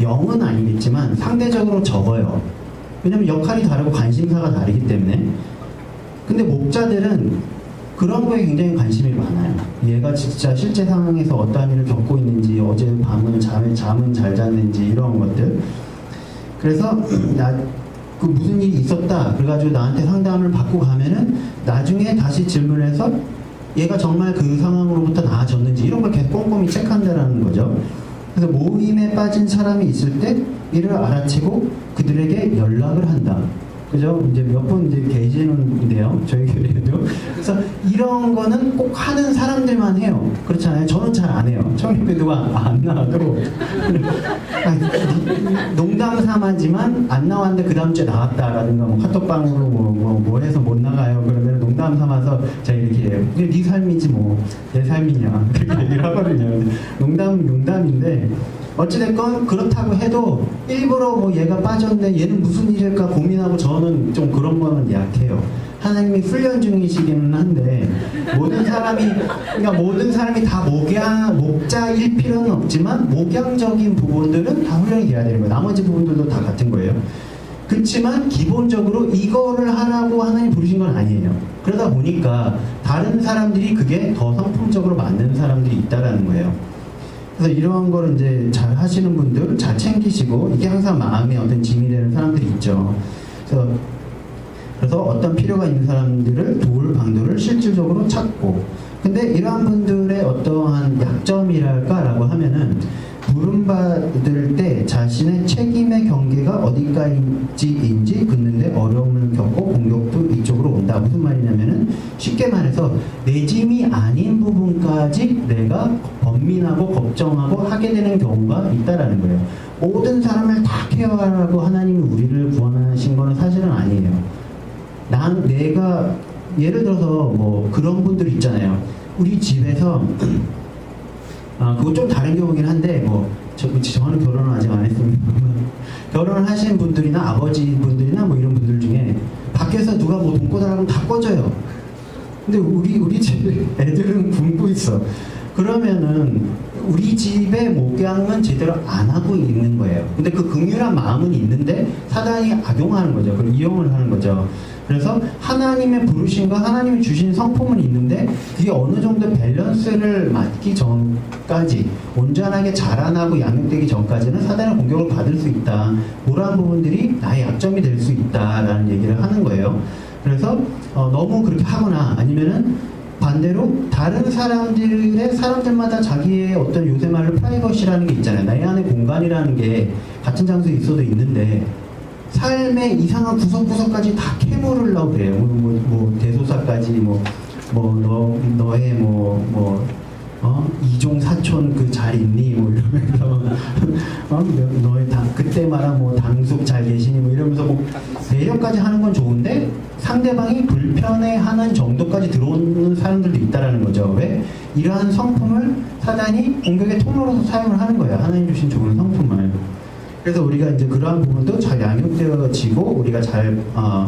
S1: 영은 아니겠지만 상대적으로 적어요. 왜냐면 역할이 다르고 관심사가 다르기 때문에. 근데 목자들은 그런 거에 굉장히 관심이 많아요. 얘가 진짜 실제 상황에서 어떠한 일을 겪고 있는지, 어제 밤은 잠은 잘 잤는지, 이런 것들. 그래서 그 무슨 일이 있었다 그래가지고 나한테 상담을 받고 가면은 나중에 다시 질문해서 얘가 정말 그 상황으로부터 나아졌는지 이런 걸 계속 꼼꼼히 체크한다라는 거죠. 그래서 모임에 빠진 사람이 있을 때 이를 알아채고 그들에게 연락을 한다. 그죠? 이제 몇 번 이제 계시는데요. 저희 교회도 그래서 이런 거는 꼭 하는 사람들만 해요. 그렇잖아요. 저는 잘 안 해요. 청립회 누가 안 나와도 농담 삼아지만 안 나왔는데 그 다음 주에 나왔다라든가 뭐 카톡방으로 뭐 해서 못 나가요. 그러면 농담 삼아서 제가 이렇게 해요. 네 삶이지 뭐 내 삶이냐 그렇게 얘기를 하거든요. 농담인데 어찌됐건 그렇다고 해도 일부러 뭐 얘가 빠졌는데 얘는 무슨 일일까 고민하고 저는 좀 그런 거는 약해요. 하나님이 훈련 중이시기는 한데 모든 사람이 다 목자일 필요는 없지만 목양적인 부분들은 다 훈련이 돼야 되는 거예요. 나머지 부분들도 다 같은 거예요. 그렇지만 기본적으로 이거를 하라고 하나님 부르신 건 아니에요. 그러다 보니까 다른 사람들이 그게 더 성품적으로 맞는 사람들이 있다라는 거예요. 그래서 이러한 거를 이제 잘 하시는 분들 잘 챙기시고 이게 항상 마음에 어떤 짐이 되는 사람들이 있죠. 그래서 어떤 필요가 있는 사람들을 도울 방도를 실질적으로 찾고, 근데 이러한 분들의 어떠한 약점이랄까라고 하면은 부름받을 때 자신의 책임의 경계가 어디까지인지 긋는데 어려움을 겪고 공격도 이쪽으로 온다. 무슨 말이냐면은 쉽게 말해서 내 짐이 아닌 부분까지 내가 번민하고 걱정하고 하게 되는 경우가 있다라는 거예요. 모든 사람을 다 케어하라고 하나님이 우리를 구원하신 거는 사실은 아니에요. 내가 예를 들어서 뭐 그런 분들 있잖아요. 우리 집에서 그거 좀 다른 경우긴 한데 저는 결혼을 아직 안 했습니다. 결혼을 하신 분들이나 아버지 분들이나 뭐 이런 분들 중에 밖에서 누가 뭐 돈 꽂아라면 다 꺼져요. 근데 우리 집 애들은 굶고 있어. 그러면은 우리 집의 목양은 제대로 안 하고 있는 거예요. 근데 그 긍휼한 마음은 있는데 사단이 악용하는 거죠. 그걸 이용을 하는 거죠. 그래서 하나님의 부르심과 하나님이 주신 성품은 있는데 그게 어느 정도 밸런스를 맞기 전까지 온전하게 자라나고 양육되기 전까지는 사단의 공격을 받을 수 있다. 그러한 부분들이 나의 약점이 될 수 있다라는 얘기를 하는 거예요. 그래서 너무 그렇게 하거나 아니면은 반대로 다른 사람들마다 자기의 어떤 요새 말로 프라이버시라는 게 있잖아요. 내 안의 공간이라는 게 같은 장소에 있어도 있는데 삶의 이상한 구석구석까지 다 캐물으려고 그래요. 뭐 대소사까지 너의 이종 사촌 그 잘 있니? 뭐 이러면서 너의 그때 말한 뭐 당숙 잘 계시니? 뭐 이러면서 뭐 배려까지 하는 건 좋은데 상대방이 불편해하는 정도까지 들어오는 사람들도 있다라는 거죠. 왜? 이러한 성품을 사단이 공격의 통로로서 사용을 하는 거예요. 하나님 주신 좋은 성품을. 그래서 우리가 이제 그러한 부분도 잘 양육되어지고 우리가 잘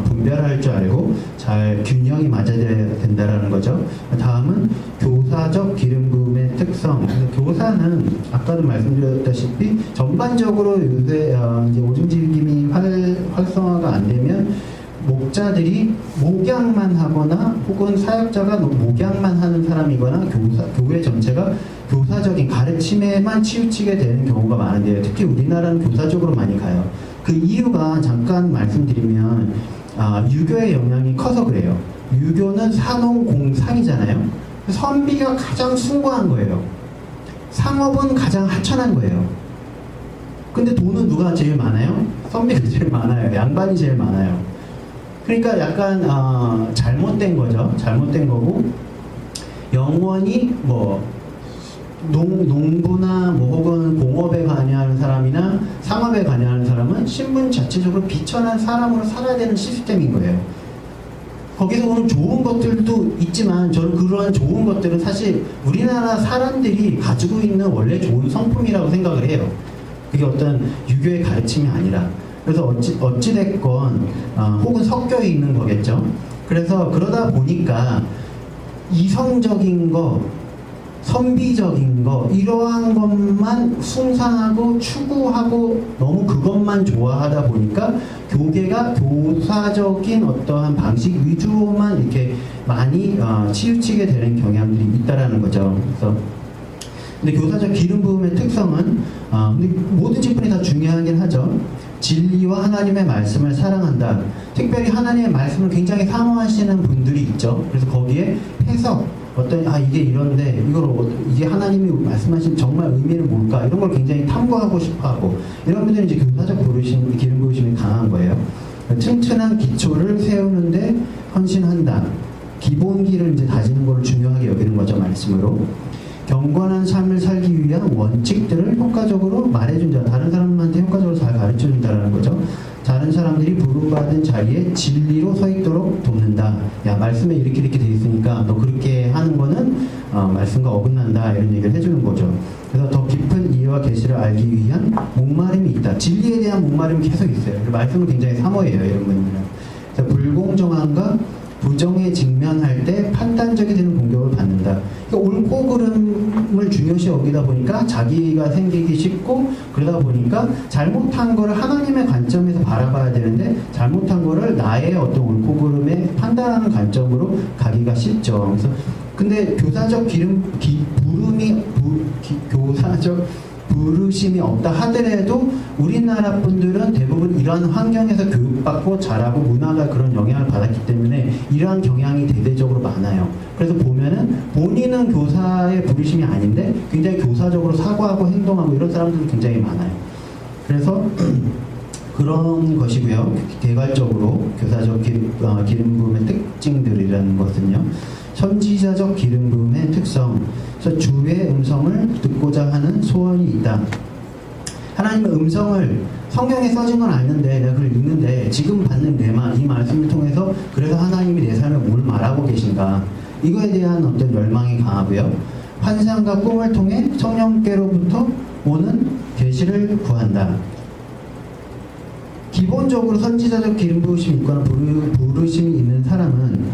S1: 분별할 줄 알고 잘 균형이 맞아야 된다라는 거죠. 다음은 교사적 기름 부음의 특성. 교사는 아까도 말씀드렸다시피 전반적으로 요새 이제 오줌지김이 활성화가 안 되면 목자들이 목양만 하거나 혹은 사역자가 목양만 하는 사람이거나 교회 전체가 교사적인 가르침에만 치우치게 되는 경우가 많은데요. 특히 우리나라는 교사적으로 많이 가요. 그 이유가 잠깐 말씀드리면 유교의 영향이 커서 그래요. 유교는 산업공상이잖아요. 선비가 가장 숭고한 거예요. 상업은 가장 하천한 거예요. 근데 돈은 누가 제일 많아요? 선비가 제일 많아요. 양반이 제일 많아요. 그러니까 약간 잘못된 거죠. 잘못된 거고 영원히 농부나 혹은 공업에 관여하는 사람이나 상업에 관여하는 사람은 신분 자체적으로 비천한 사람으로 살아야 되는 시스템인 거예요. 거기서 오는 좋은 것들도 있지만 저는 그러한 좋은 것들은 사실 우리나라 사람들이 가지고 있는 원래 좋은 성품이라고 생각을 해요. 그게 어떤 유교의 가르침이 아니라. 그래서 어찌됐건 혹은 섞여 있는 거겠죠. 그래서 그러다 보니까 이성적인 거, 선비적인 거 이러한 것만 숭상하고 추구하고 너무 그것만 좋아하다 보니까 교계가 교사적인 어떠한 방식 위주로만 이렇게 많이 치우치게 되는 경향들이 있다라는 거죠. 그래서 근데 교사적 기름 부음의 특성은 근데 모든 직분이 다 중요하긴 하죠. 진리와 하나님의 말씀을 사랑한다. 특별히 하나님의 말씀을 굉장히 사모하시는 분들이 있죠. 그래서 거기에 해석, 이게 이런데 이게 하나님이 말씀하신 정말 의미는 뭘까? 이런 걸 굉장히 탐구하고 싶어하고 이런 분들은 이제 교사적 기름 부으심이 강한 거예요. 튼튼한 기초를 세우는데 헌신한다. 기본기를 이제 다지는 걸 중요하게 여기는 거죠, 말씀으로. 경건한 삶을 살기 위한 원칙들을 효과적으로 말해준다. 다른 사람한테 효과적으로 잘 가르쳐준다는 거죠. 다른 사람들이 부름받은 자리에 진리로 서 있도록 돕는다. 야, 말씀에 이렇게 돼 있으니까 너 그렇게 하는 거는 말씀과 어긋난다. 이런 얘기를 해주는 거죠. 그래서 더 깊은 이해와 계시를 알기 위한 목마름이 있다. 진리에 대한 목마름이 계속 있어요. 말씀은 굉장히 사모예요, 이런 분들은. 그래서 불공정함과 부정에 직면할 때 판단적이 되는 공격을 받는다. 그러니까 옳고 그름을 중요시 여기다 보니까 자기가 생기기 쉽고, 그러다 보니까 잘못한 거를 하나님의 관점에서 바라봐야 되는데 잘못한 거를 나의 어떤 옳고 그름에 판단하는 관점으로 가기가 쉽죠. 그래서 근데 교사적 부르심이 없다 하더라도 우리나라 분들은 대부분 이러한 환경에서 교육받고 자라고 문화가 그런 영향을 받았기 때문에 이러한 경향이 대대적으로 많아요. 그래서 보면은 본인은 교사의 부르심이 아닌데 굉장히 교사적으로 사고하고 행동하고 이런 사람들이 굉장히 많아요. 그래서 그런 것이고요. 개괄적으로 교사적 기름 부음의 특징들이라는 것은요. 선지자적 기름 부음의 특성, 그래서 주의 음성을 듣고자 하는 소원이 있다. 하나님의 음성을 성경에 써진 건 아는데 내가 그걸 읽는데 지금 받는 이 말씀을 통해서 그래서 하나님이 내 삶에 뭘 말하고 계신가, 이거에 대한 어떤 열망이 강하고요. 환상과 꿈을 통해 성령께로부터 오는 계시를 구한다. 기본적으로 선지자적 기름 부으심이 있거나 부르심이 있는 사람은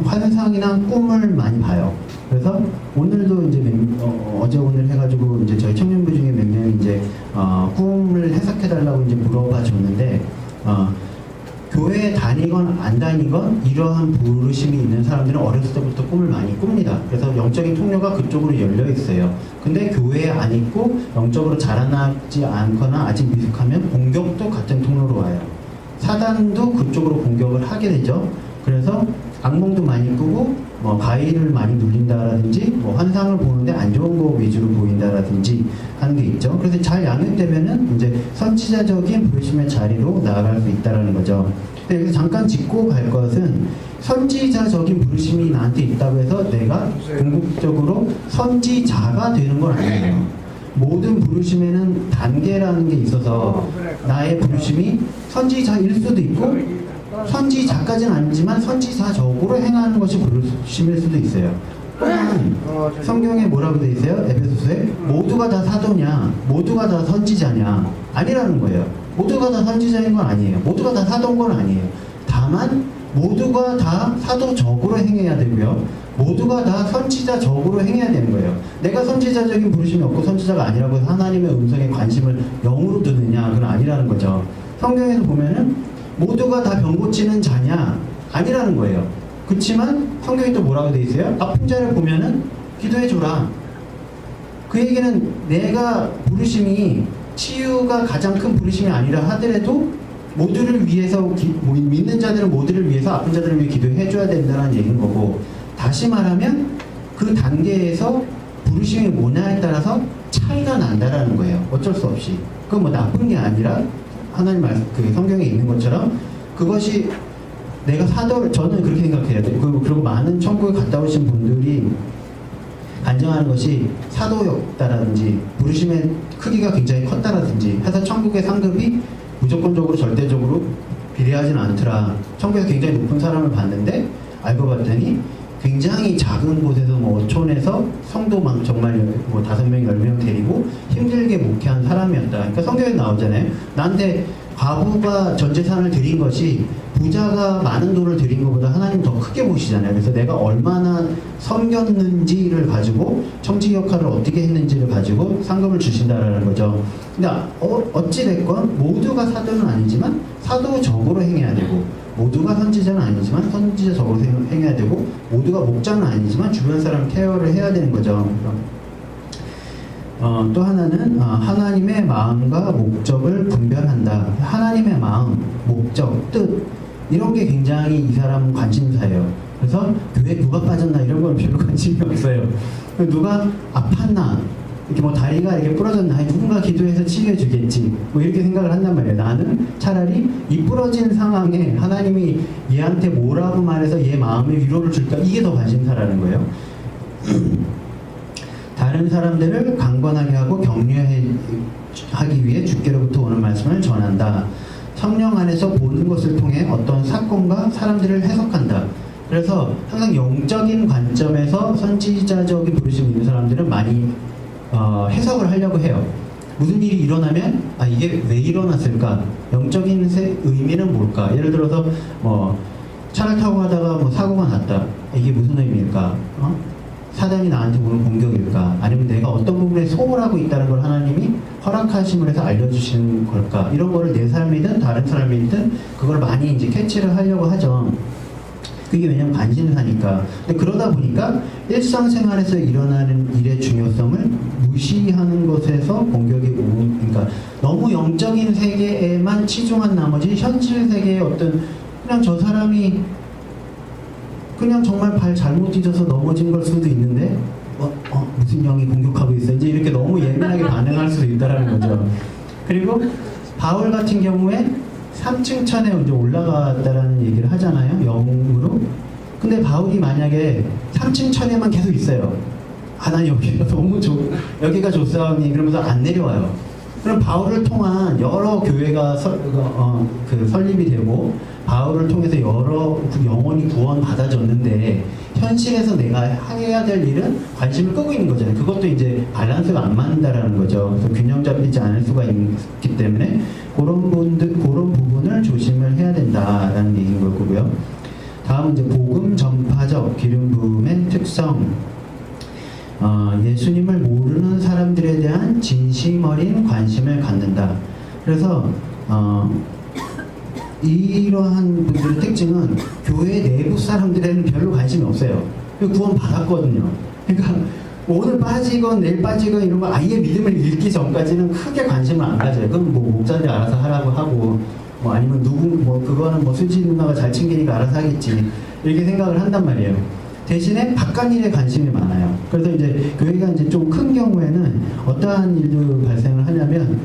S1: 환상이나 꿈을 많이 봐요. 그래서 오늘도 이제 어제 오늘 해가지고 이제 저희 청년부 중에 몇 명이 이제 꿈을 해석해달라고 이제 물어봐 줬는데 교회에 다니건 안 다니건 이러한 부르심이 있는 사람들은 어렸을 때부터 꿈을 많이 꿉니다. 그래서 영적인 통로가 그쪽으로 열려 있어요. 근데 교회에 안 있고 영적으로 자라나지 않거나 아직 미숙하면 공격도 같은 통로로 와요. 사단도 그쪽으로 공격을 하게 되죠. 그래서 악몽도 많이 꾸고 바위를 많이 눌린다라든지 환상을 보는데 안 좋은 거 위주로 보인다라든지 하는 게 있죠. 그래서 잘 양육되면은 이제 선지자적인 부르심의 자리로 나아갈 수 있다라는 거죠. 근데 여기서 잠깐 짚고 갈 것은 선지자적인 부르심이 나한테 있다고 해서 내가 궁극적으로 선지자가 되는 건 아니에요. 모든 부르심에는 단계라는 게 있어서 나의 부르심이 선지자일 수도 있고 선지자까지는 아니지만 선지자적으로 행하는 것이 부르심일 수도 있어요. 또한 성경에 뭐라고 돼 있어요? 에베소서에 모두가 다 사도냐, 모두가 다 선지자냐, 아니라는 거예요. 모두가 다 선지자인 건 아니에요. 모두가 다 사도인 건 아니에요. 다만 모두가 다 사도적으로 행해야 되고요. 모두가 다 선지자적으로 행해야 되는 거예요. 내가 선지자적인 부르심이 없고 선지자가 아니라고 해서 하나님의 음성에 관심을 0으로 두느냐, 그건 아니라는 거죠. 성경에서 보면은 모두가 다 병 고치는 자냐, 아니라는 거예요. 그렇지만 성경이 또 뭐라고 돼 있어요? 아픈 자를 보면은 기도해 줘라. 그 얘기는 내가 부르심이 치유가 가장 큰 부르심이 아니라 하더라도 모두를 위해서 믿는 자들은 모두를 위해서 아픈 자들을 위해 기도해 줘야 된다는 얘기인 거고, 다시 말하면 그 단계에서 부르심이 뭐냐에 따라서 차이가 난다라는 거예요. 어쩔 수 없이. 그건 뭐 나쁜 게 아니라 하나님 말씀, 그 성경에 있는 것처럼 그것이 내가 저는 그렇게 생각해요. 그리고 많은 천국에 갔다 오신 분들이 간증하는 것이 사도였다라든지 부르심의 크기가 굉장히 컸다라든지 해서 천국의 상급이 무조건적으로 절대적으로 비례하진 않더라. 천국에서 굉장히 높은 사람을 봤는데 알고 봤더니 굉장히 작은 곳에서 어촌에서 성도만 정말 5명, 10명 데리고 힘들게 목회한 사람이었다. 그러니까 성경에 나오잖아요. 나한테 과부가 전 재산을 드린 것이 부자가 많은 돈을 드린 것보다 하나님 더 크게 보시잖아요. 그래서 내가 얼마나 섬겼는지를 가지고 청지 역할을 어떻게 했는지를 가지고 상금을 주신다라는 거죠. 근데 어찌됐건 모두가 사도는 아니지만 사도적으로 행해야 되고, 모두가 선지자는 아니지만 선지자적으로 행해야 되고, 모두가 목자는 아니지만 주변 사람 케어를 해야 되는 거죠. 또 하나는 하나님의 마음과 목적을 분별한다. 하나님의 마음, 목적, 뜻, 이런 게 굉장히 이 사람은 관심사예요. 그래서 교회 누가 빠졌나 이런 건 별로 관심이 없어요. 누가 아팠나, 이렇게 뭐 다리가 이렇게 부러졌나, 누군가 기도해서 치료해주겠지, 뭐 이렇게 생각을 한단 말이에요. 나는 차라리 이 부러진 상황에 하나님이 얘한테 뭐라고 말해서 얘 마음에 위로를 줄까, 이게 더 관심사라는 거예요. 다른 사람들을 강권하게 하고 격려하기 위해 주께로부터 오는 말씀을 전한다. 성령 안에서 보는 것을 통해 어떤 사건과 사람들을 해석한다. 그래서 항상 영적인 관점에서 선지자적인 부르심이 있는 사람들은 많이 해석을 하려고 해요. 무슨 일이 일어나면 이게 왜 일어났을까? 영적인 의미는 뭘까? 예를 들어서 뭐 차를 타고 가다가 뭐 사고가 났다. 이게 무슨 의미일까? 사단이 나한테 오는 공격일까? 아니면 내가 어떤 부분에 소홀하고 있다는 걸 하나님이 허락하심을 해서 알려주시는 걸까? 이런 거를 내 삶이든 다른 사람이든 그걸 많이 이제 캐치를 하려고 하죠. 그게 왜냐면 관심사니까. 근데 그러다 보니까 일상생활에서 일어나는 일의 중요성을 무시하는 것에서 공격이 오는, 그러니까 너무 영적인 세계에만 치중한 나머지 현실 세계의 어떤, 그냥 저 사람이 그냥 정말 발 잘못 뒤져서 넘어진 걸 수도 있는데 무슨 영이 공격하고 있어, 이제 이렇게 너무 예민하게 반응할 수도 있다라는 거죠. 그리고 바울 같은 경우에 3층 천에 이제 올라갔다라는 얘기를 하잖아요, 영으로. 근데 바울이 만약에 3층 천에만 계속 있어요. 난 여기가 너무 여기가 좋사오니 그러면서 안 내려와요. 그럼 바울을 통한 여러 교회가 설립이 되고 바울을 통해서 여러 영혼이 구원 받아졌는데 현실에서 내가 해야 될 일은 관심을 끄고 있는 거잖아요. 그것도 이제 밸런스가 안 맞는다라는 거죠. 그래서 균형 잡히지 않을 수가 있기 때문에 그런 부분을 조심을 해야 된다라는 얘기인 거고요. 다음은 이제 복음 전파적 기름 부음의 특성. 예수님을 모르는 사람들에 대한 진심 어린 관심을 갖는다. 그래서 이러한 분들의 특징은 교회 내부 사람들에는 별로 관심이 없어요. 구원 받았거든요. 그러니까 오늘 빠지건 내일 빠지건 이런 거 아예 믿음을 잃기 전까지는 크게 관심을 안 가져요. 그럼 뭐 목사들이 알아서 하라고 하고, 뭐 아니면 그거는 뭐 수지 누나가 잘 챙기니까 알아서 하겠지, 이렇게 생각을 한단 말이에요. 대신에 바깥 일에 관심이 많아요. 그래서 이제 교회가 이제 좀 큰 경우에는 어떠한 일도 발생을 하냐면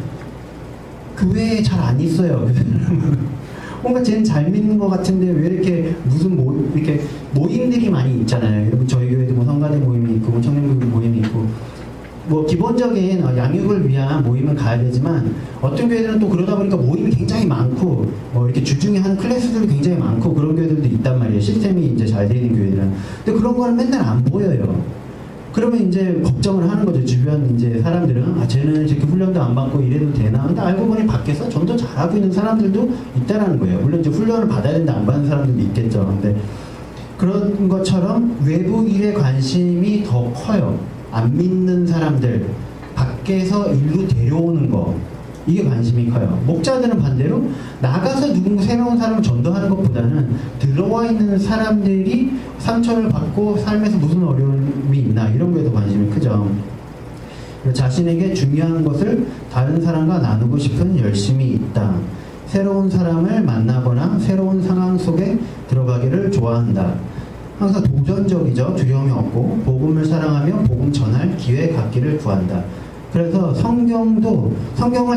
S1: 교회에 잘 안 있어요. 뭔가 쟤는 잘 믿는 것 같은데 왜 이렇게 이렇게 모임들이 많이 있잖아요. 여러분 저희 교회도 뭐 성가대 모임이 있고 뭐 청년부 모임이 있고 뭐 기본적인 양육을 위한 모임은 가야 되지만 어떤 교회들은 또 그러다 보니까 모임이 굉장히 많고 뭐 이렇게 주중에 하는 클래스들이 굉장히 많고 그런 교회들도 있단 말이에요. 시스템이 이제 잘 되어 있는 교회들은. 근데 그런 거는 맨날 안 보여요. 그러면 이제 걱정을 하는 거죠. 주변 이제 사람들은 쟤는 이렇게 훈련도 안 받고 이래도 되나? 근데 알고 보니 밖에서 전도 잘하고 있는 사람들도 있다라는 거예요. 물론 이제 훈련을 받아야 되는데 안 받는 사람들도 있겠죠. 근데 그런 것처럼 외부 일에 관심이 더 커요. 안 믿는 사람들 밖에서 일로 데려오는 거, 이게 관심이 커요. 목자들은 반대로 나가서 누군가 새로운 사람을 전도하는 것보다는 들어와 있는 사람들이 상처를 받고 삶에서 무슨 어려움이 있나 이런 거에 더 관심이 크죠. 자신에게 중요한 것을 다른 사람과 나누고 싶은 열심이 있다. 새로운 사람을 만나거나 새로운 상황 속에 들어가기를 좋아한다. 항상 도전적이죠. 두려움이 없고 복음을 사랑하며 복음 전할 기회 갖기를 구한다. 그래서 성경을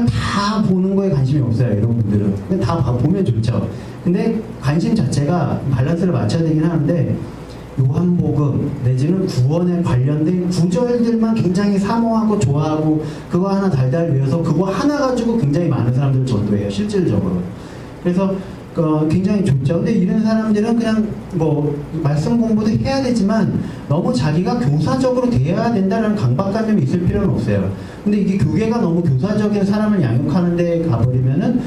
S1: 다 보는 거에 관심이 없어요. 이런 분들은 다 보면 좋죠. 근데 관심 자체가 밸런스를 맞춰야 되긴 하는데 요한복음 내지는 구원에 관련된 구절들만 굉장히 사모하고 좋아하고 그거 하나 달달 외워서 그거 하나 가지고 굉장히 많은 사람들을 전도해요. 실질적으로. 그래서 굉장히 좋죠. 근데 이런 사람들은 그냥 뭐 말씀 공부도 해야 되지만 너무 자기가 교사적으로 돼야 된다는 강박관념이 있을 필요는 없어요. 근데 이게 교회가 너무 교사적인 사람을 양육하는 데 가버리면은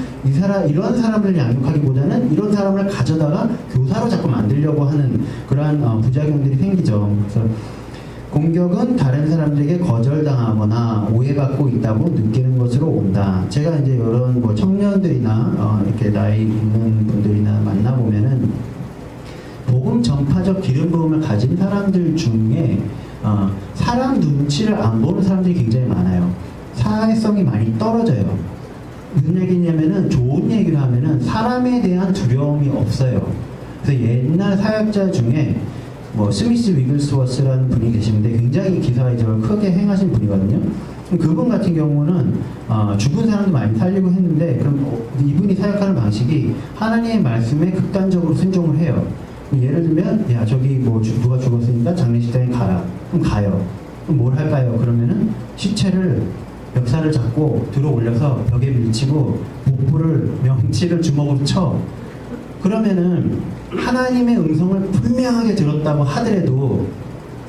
S1: 이런 사람을 양육하기보다는 이런 사람을 가져다가 교사로 자꾸 만들려고 하는 그러한 부작용들이 생기죠. 그래서 공격은 다른 사람들에게 거절당하거나 오해받고 있다고 느끼는 것으로 온다. 제가 이제 이런 뭐 청년들이나 이렇게 나이 있는 분들이나 만나보면은 복음 전파적 기름 부음을 가진 사람들 중에 사람 눈치를 안 보는 사람들이 굉장히 많아요. 사회성이 많이 떨어져요. 무슨 얘기냐면은 좋은 얘기를 하면은 사람에 대한 두려움이 없어요. 그래서 옛날 사역자 중에 뭐 스미스 위글스워스라는 분이 계시는데 굉장히 기사 이적을 크게 행하신 분이거든요. 그분 같은 경우는 죽은 사람도 많이 살리고 했는데, 그럼 이분이 사역하는 방식이 하나님의 말씀에 극단적으로 순종을 해요. 예를 들면, 야, 저기 뭐 누가 죽었으니까 장례식장에 가라. 그럼 가요. 그럼 뭘 할까요? 그러면은 시체를 멱살을 잡고 들어 올려서 벽에 밀치고 복부를 명치를 주먹으로 쳐. 그러면은 하나님의 음성을 분명하게 들었다고 하더라도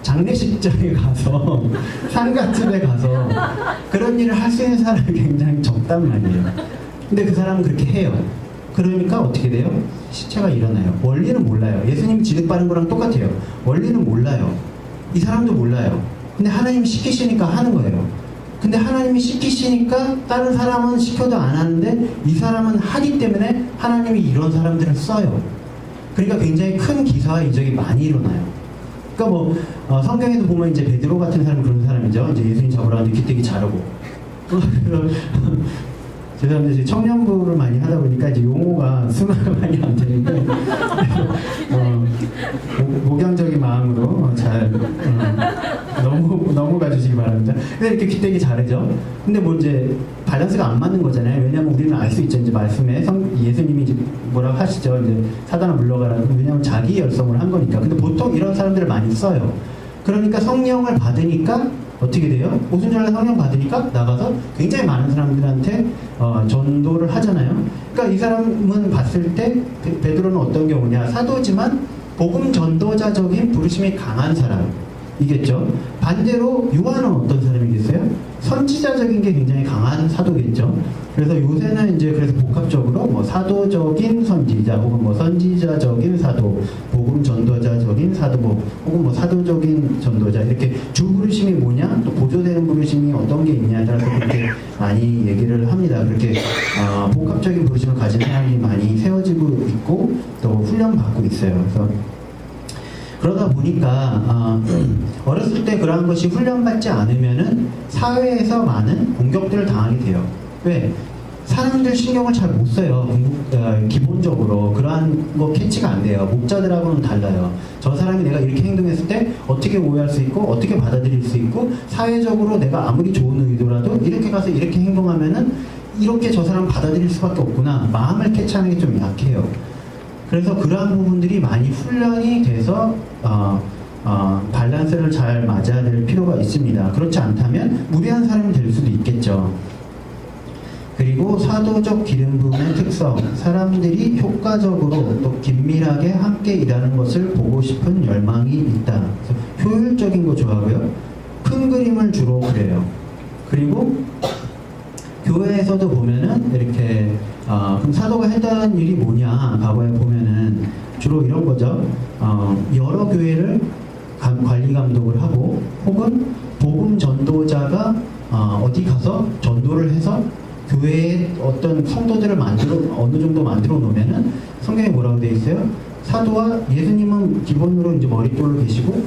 S1: 장례식장에 가서 상가집에 가서 그런 일을 할 수 있는 사람이 굉장히 적단 말이에요. 근데 그 사람은 그렇게 해요. 그러니까 어떻게 돼요? 시체가 일어나요. 원리는 몰라요. 예수님 지득바른 거랑 똑같아요. 원리는 몰라요. 이 사람도 몰라요. 근데 하나님이 시키시니까 하는 거예요. 근데 하나님이 시키시니까 다른 사람은 시켜도 안 하는데 이 사람은 하기 때문에 하나님이 이런 사람들을 써요. 그러니까 굉장히 큰 기사와 이적이 많이 일어나요. 그러니까 뭐 성경에도 보면 이제 베드로 같은 사람은 그런 사람이죠. 이제 예수님 잡으러 가는데 기대기 자르고. 죄송합니다. 청년부를 많이 하다 보니까 이제 용어가 순화가 많이 안 되는데 목양적인 마음으로 잘 넘어가 주시기 바랍니다. 근데 이렇게 기대기 자르죠. 근데 뭐 이제 밸런스가 안 맞는 거잖아요. 왜냐하면 우리는 알 수 있죠. 이제 말씀에 예수님이 이제 뭐라고 하시죠. 이제 사단아 물러가라고. 왜냐하면 자기 열성을 한 거니까. 근데 보통 이런 사람들을 많이 써요. 그러니까 성령을 받으니까 어떻게 돼요? 오순절날 성령 받으니까 나가서 굉장히 많은 사람들한테 전도를 하잖아요. 그러니까 이 사람은 봤을 때 베드로는 어떤 경우냐? 사도지만 복음 전도자적인 부르심이 강한 사람이겠죠. 반대로 요한은 어떤 사람이겠어요? 선지자적인 게 굉장히 강한 사도겠죠. 그래서 요새는 이제 그래서 복합적으로 뭐 사도적인 선지자 혹은 뭐 선지자적인 사도, 복음 전도자적인 사도, 혹은 뭐 사도적인 전도자, 이렇게 주 부르심이 뭐냐, 또 보조되는 부르심이 어떤 게 있냐에 따라서 그렇게 많이 얘기를 합니다. 그렇게 복합적인 부르심을 가진 사람이 많이 세워지고 있고 또 훈련받고 있어요. 그래서 그러다 보니까 어렸을 때 그러한 것이 훈련받지 않으면은 사회에서 많은 공격들을 당하게 돼요. 왜? 사람들 신경을 잘 못 써요. 기본적으로 그러한 거 캐치가 안 돼요. 목자들하고는 달라요. 저 사람이 내가 이렇게 행동했을 때 어떻게 오해할 수 있고 어떻게 받아들일 수 있고, 사회적으로 내가 아무리 좋은 의도라도 이렇게 가서 이렇게 행동하면은 이렇게 저 사람 받아들일 수밖에 없구나. 마음을 캐치하는 게 좀 약해요. 그래서 그러한 부분들이 많이 훈련이 돼서 밸런스를 잘 맞아야 될 필요가 있습니다. 그렇지 않다면 무례한 사람이 될 수도 있겠죠. 그리고 사도적 기름 부음의 특성, 사람들이 효과적으로 또 긴밀하게 함께 일하는 것을 보고 싶은 열망이 있다. 효율적인 거 좋아하고요. 큰 그림을 주로 그려요. 그리고 교회에서도 보면은 이렇게 그럼 사도가 했던 일이 뭐냐, 과거에 보면은 주로 이런 거죠. 여러 교회를 관리 감독을 하고, 혹은 복음 전도자가 어디 가서 전도를 해서 교회에 어떤 성도들을 어느 정도 만들어 놓으면은 성경에 뭐라고 되어 있어요? 사도와 예수님은 기본으로 이제 머릿돌로 계시고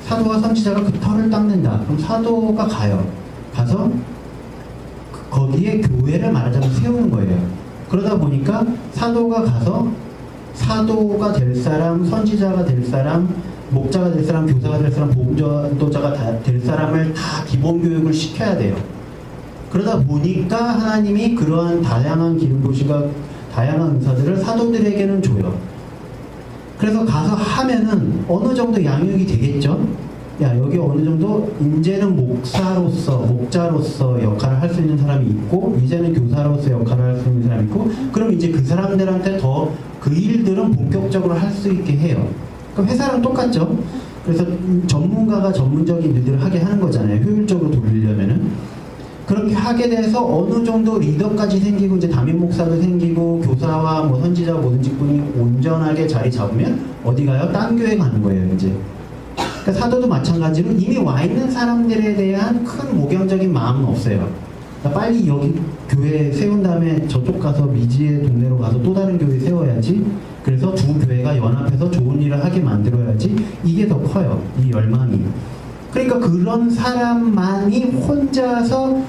S1: 사도와 선지자가 그 털을 닦는다. 그럼 사도가 가서 거기에 교회를 말하자면 세우는 거예요. 그러다 보니까 사도가 가서 사도가 될 사람, 선지자가 될 사람, 목자가 될 사람, 교사가 될 사람, 복음전도자가 될 사람을 다 기본 교육을 시켜야 돼요. 그러다 보니까 하나님이 그러한 다양한 기름 부으심과 다양한 은사들을 사도들에게는 줘요. 그래서 가서 하면은 어느 정도 양육이 되겠죠. 야, 여기 어느 정도 이제는 목자로서 역할을 할 수 있는 사람이 있고, 이제는 교사로서 역할을 할 수 있는 사람이 있고, 그럼 이제 그 사람들한테 더 그 일들은 본격적으로 할 수 있게 해요. 그럼 회사랑 똑같죠. 그래서 전문가가 전문적인 일들을 하게 하는 거잖아요. 효율적으로 돌리려면은. 그렇게 하게 돼서 어느 정도 리더까지 생기고, 이제 담임 목사도 생기고, 교사와 뭐 선지자 모든 직분이 온전하게 자리 잡으면 어디 가요? 딴 교회 가는 거예요, 이제. 그러니까 사도도 마찬가지로 이미 와 있는 사람들에 대한 큰 모경적인 마음은 없어요. 그러니까 빨리 여기 교회 세운 다음에 저쪽 가서 미지의 동네로 가서 또 다른 교회 세워야지. 그래서 두 교회가 연합해서 좋은 일을 하게 만들어야지. 이게 더 커요, 이 열망이. 그러니까 그런 사람만이 혼자서,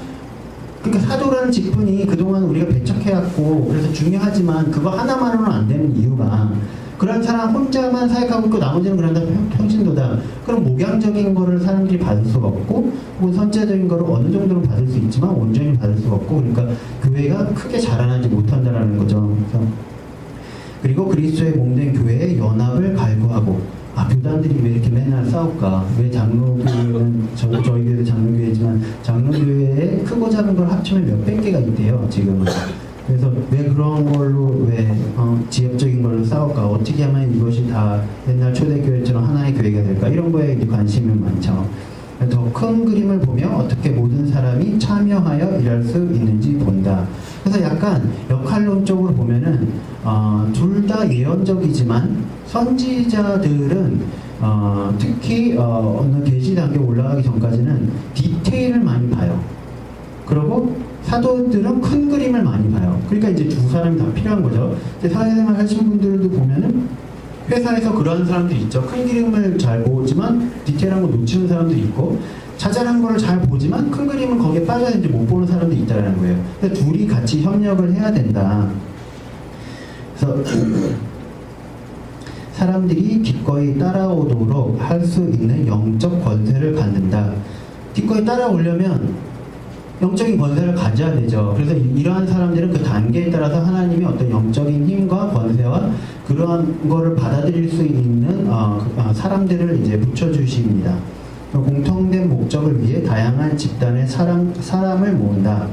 S1: 그러니까 사도라는 직분이 그동안 우리가 배척해왔고 그래서 중요하지만 그거 하나만으로는 안 되는 이유가, 그런 사람 혼자만 사역하고 있고 나머지는 그런다 평신도다. 그럼 목양적인 거를 사람들이 받을 수가 없고, 혹은 선제적인 거를 어느 정도는 받을 수 있지만 온전히 받을 수가 없고, 그러니까 교회가 크게 자라나지 못한다라는 거죠. 그리고 그리스도의 몸된 교회의 연합을 갈구하고, 교단들이 왜 이렇게 맨날 싸울까? 왜 장로교회는, 저희 교회도 장로교회지만, 장로교회에 크고 작은 걸 합치면 몇백 개가 있대요, 지금은. 그래서 왜 그런 걸로, 지역적인 걸로 싸울까? 어떻게 하면 이것이 다 옛날 초대교회처럼 하나의 교회가 될까? 이런 거에 이제 관심이 많죠. 더 큰 그림을 보며 어떻게 모든 사람이 참여하여 일할 수 있는지 본다. 그래서 약간 역할론적으로 보면은 둘 다 예언적이지만 선지자들은 특히 어느 계시 단계 올라가기 전까지는 디테일을 많이 봐요. 그리고 사도들은 큰 그림을 많이 봐요. 그러니까 이제 두 사람이 다 필요한 거죠. 사회생활 하신 분들도 보면은 회사에서 그런 사람들이 있죠. 큰 그림을 잘 보지만 디테일한 거 놓치는 사람들이 있고, 자잘한 거를 잘 보지만 큰 그림은 거기에 빠져야 되는지 못 보는 사람들이 있다는 거예요. 그래서 둘이 같이 협력을 해야 된다. 그래서 사람들이 기꺼이 따라오도록 할 수 있는 영적 권세를 갖는다. 기꺼이 따라오려면 영적인 권세를 가져야 되죠. 그래서 이러한 사람들은 그 단계에 따라서 하나님이 어떤 영적인 힘과 권세와 그러한 거를 받아들일 수 있는 사람들을 이제 붙여주십니다. 공통된 목적을 위해 다양한 집단의 사람을 모은다.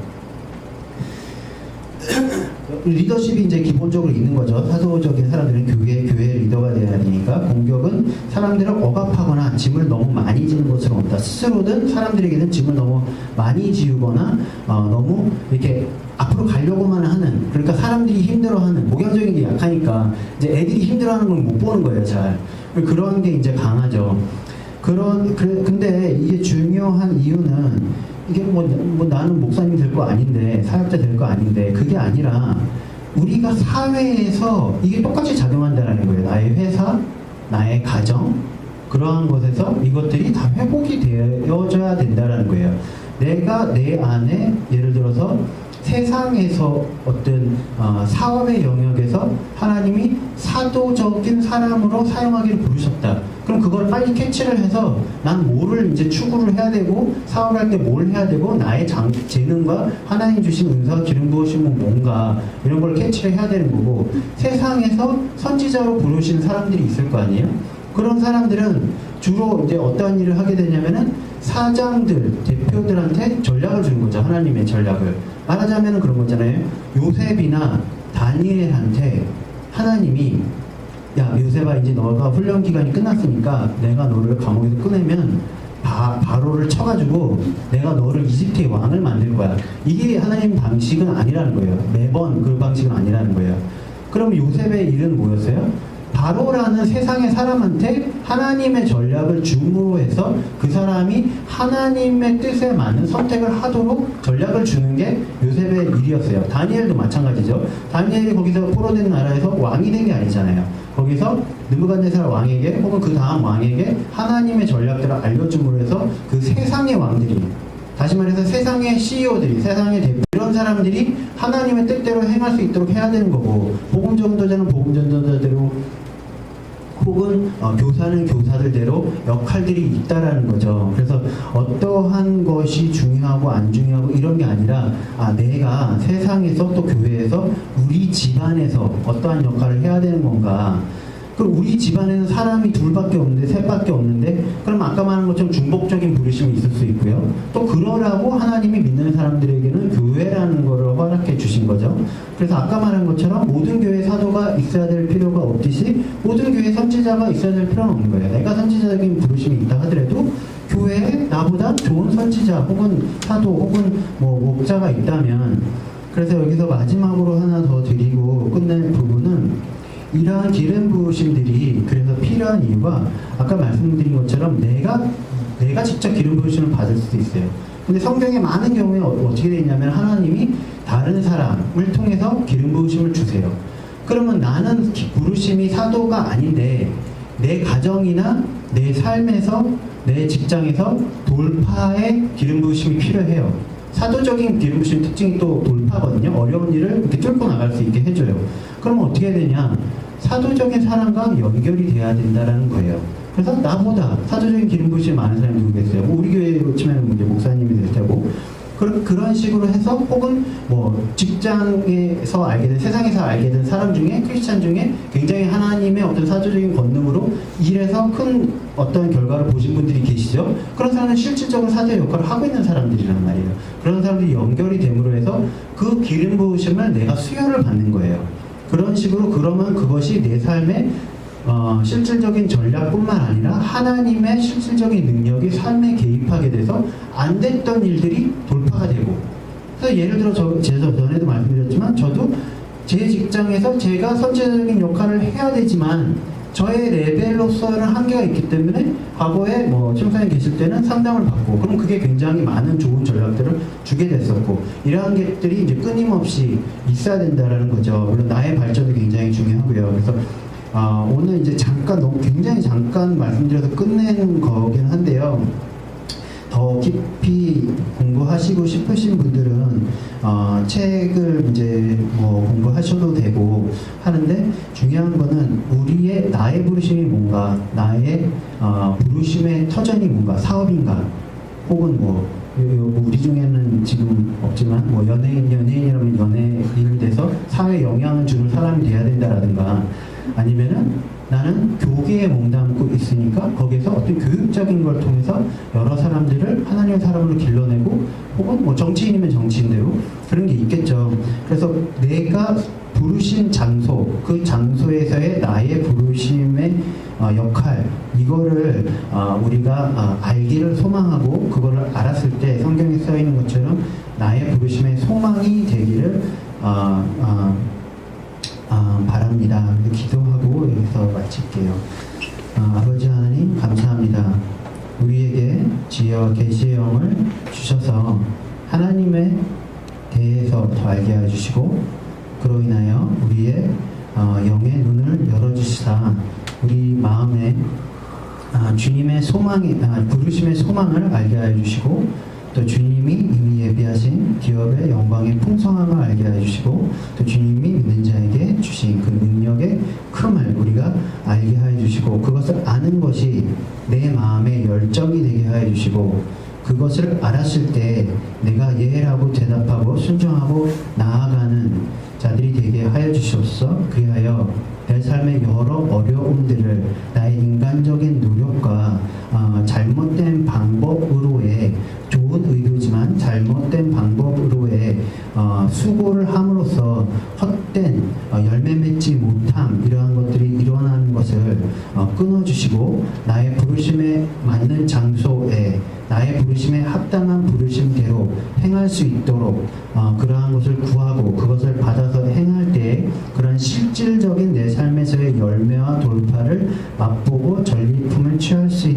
S1: 리더십이 이제 기본적으로 있는 거죠. 사도적인 사람들은 교회 리더가 돼야 되니까, 공격은 사람들을 억압하거나 짐을 너무 많이 지는 것으로 온다. 스스로든 사람들에게는 짐을 너무 많이 지우거나 너무 이렇게 앞으로 가려고만 하는, 그러니까 사람들이 힘들어하는, 목양적인 게 약하니까 이제 애들이 힘들어하는 걸 못 보는 거예요. 잘 그런 게 이제 강하죠. 근데 이게 중요한 이유는, 이게 나는 목사님이 될 거 아닌데, 사역자 될 거 아닌데, 그게 아니라 우리가 사회에서 이게 똑같이 작용한다는 거예요. 나의 회사, 나의 가정, 그러한 것에서 이것들이 다 회복이 되어져야 된다는 거예요. 내가 내 안에, 예를 들어서 세상에서 어떤 사업의 영역에서 하나님이 사도적인 사람으로 사용하기를 부르셨다. 그럼 그걸 빨리 캐치를 해서 난 뭐를 이제 추구를 해야 되고, 사업을 할 때 뭘 해야 되고, 나의 재능과 하나님 주신 은사와 기름 부으시면 뭔가 이런 걸 캐치를 해야 되는 거고, 세상에서 선지자로 부르신 사람들이 있을 거 아니에요? 그런 사람들은 주로 이제 어떠한 일을 하게 되냐면은 사장들, 대표들한테 전략을 주는 거죠. 하나님의 전략을. 말하자면 그런 거잖아요. 요셉이나 다니엘한테 하나님이, 야 요셉아, 이제 너가 훈련 기간이 끝났으니까 내가 너를 감옥에서 꺼내면 바로를 쳐가지고 내가 너를 이집트의 왕을 만들 거야. 이게 하나님 방식은 아니라는 거예요. 매번 그 방식은 아니라는 거예요. 그럼 요셉의 일은 뭐였어요? 바로라는 세상의 사람한테 하나님의 전략을 줌으로 해서 그 사람이 하나님의 뜻에 맞는 선택을 하도록 전략을 주는 게 요셉의 일이었어요. 다니엘도 마찬가지죠. 다니엘이 거기서 포로된 나라에서 왕이 된 게 아니잖아요. 거기서 느부갓네살 왕에게 혹은 그 다음 왕에게 하나님의 전략들을 알려줌으로 해서 그 세상의 왕들이, 다시 말해서 세상의 CEO들이, 세상의 대표, 이런 사람들이 하나님의 뜻대로 행할 수 있도록 해야 되는 거고, 복음 전도자는 복음 전도자대로, 혹은 교사는 교사들대로 역할들이 있다라는 거죠. 그래서 어떠한 것이 중요하고 안 중요하고 이런 게 아니라, 내가 세상에서 또 교회에서 우리 집안에서 어떠한 역할을 해야 되는 건가. 그럼 우리 집안에는 사람이 둘밖에 없는데, 셋밖에 없는데, 그럼 아까 말한 것처럼 중복적인 부르심이 있을 수 있고요. 또 그러라고 하나님이 믿는 사람들에게는 교회라는 거를 허락해 주신 거죠. 그래서 아까 말한 것처럼 모든 교회 사도가 있어야 될 필요가 없듯이 모든 교회 선지자가 있어야 될 필요는 없는 거예요. 내가 선지자적인 부르심이 있다 하더라도 교회에 나보다 좋은 선지자 혹은 사도 혹은 목자가 있다면, 그래서 여기서 마지막으로 하나 더 드리고 끝낼 부분은, 이러한 기름 부으심들이 그래서 필요한 이유가 아까 말씀드린 것처럼 내가 직접 기름 부으심을 받을 수도 있어요. 근데 성경에 많은 경우에 어떻게 되어 있냐면 하나님이 다른 사람을 통해서 기름 부으심을 주세요. 그러면 나는 부르심이 사도가 아닌데 내 가정이나 내 삶에서, 내 직장에서 돌파의 기름 부으심이 필요해요. 사도적인 기름 부심 특징이 또 돌파거든요. 어려운 일을 이렇게 뚫고 나갈 수 있게 해줘요. 그럼 어떻게 되냐? 사도적인 사람과 연결이 돼야 된다라는 거예요. 그래서 나보다 사도적인 기름 부심이 많은 사람이 누구겠어요? 뭐 우리 교회로 치면 이제 목사님이 될 테고, 그런 식으로 해서, 혹은 뭐 직장에서 알게 된, 세상에서 알게 된 사람 중에, 크리스찬 중에 굉장히 하나님의 어떤 사도적인 권능으로 일해서 큰 어떤 결과를 보신 분들이 계시죠. 그런 사람은 실질적으로 사도의 역할을 하고 있는 사람들이란 말이에요. 그런 사람들이 연결이 됨으로 해서 그 기름 부으심을 내가 수혈을 받는 거예요. 그런 식으로, 그러면 그것이 내 삶의 실질적인 전략뿐만 아니라 하나님의 실질적인 능력이 삶에 개입하게 돼서 안 됐던 일들이 돌파가 되고, 그래서 예를 들어 제가 전에도 말씀드렸지만, 저도 제 직장에서 제가 선제적인 역할을 해야 되지만 저의 레벨로서는 한계가 있기 때문에 과거에 뭐 청소년 계실 때는 상담을 받고, 그럼 그게 굉장히 많은 좋은 전략들을 주게 됐었고, 이러한 것들이 이제 끊임없이 있어야 된다라는 거죠. 물론 나의 발전도 굉장히 중요하고요. 그래서 오늘 이제 굉장히 잠깐 말씀드려서 끝내는 거긴 한데요. 더 깊이 공부하시고 싶으신 분들은 책을 이제 뭐 공부하셔도 되고 하는데, 중요한 거는 나의 부르심이 뭔가, 나의 부르심의 터전이 뭔가, 사업인가, 혹은 뭐 우리 중에는 지금 없지만 뭐 연예인이라면 연예인이 돼서 사회에 영향을 주는 사람이 돼야 된다라든가, 아니면은 나는 교계에 몸담고 있으니까 거기서 어떤 교육적인 걸 통해서 여러 사람들을 하나님의 사람으로 길러내고, 혹은 뭐 정치인이면 정치인대로 그런 게 있겠죠. 그래서 내가 부르신 장소, 그 장소에서의 나의 부르심의 역할, 이거를 우리가 알기를 소망하고, 그거를 알았을 때 성경에 써 있는 것처럼 나의 부르심의 소망이 되기를 바랍니다. 기도하고 여기서 마칠게요. 아버지 하나님, 감사합니다. 우리에게 지혜와 계시의 영을 주셔서 하나님에 대해서 더 알게 해주시고, 그로 인하여 우리의 영의 눈을 열어주시사 우리 마음에 주님의 부르심의 소망을 알게 해주시고, 또 주님이 이미 예비하신 기업의 영광의 풍성함을 알게 해주시고, 또 주님이 믿는 자에게 주신 그 능력의 큼을 우리가 알게 해주시고, 그것을 아는 것이 내 마음의 열정이 되게 해주시고, 그것을 알았을 때 내가 예라고 대답하고 순종하고 나아가는 자들이 되게 하여 주시옵소서. 그리하여 내 삶의 여러 어려움들을 나의 인간적인 노력과 잘못된 방법으로의, 좋은 의도지만 잘못된 방법으로의 수고를 함으로써 헛된 열매 맺지 못함, 이러한 것들이 일어나는 것을 끊어주시고, 나의 부르심에 맞는 장소에 나의 부르심에 합당한 부르심대로 행할 수 있도록 그러한 것을 구하고, 그것을 받아서 행할 때 그런 실질적인 내 삶에서의 열매와 돌파를 맛보고 전리품을 취할 수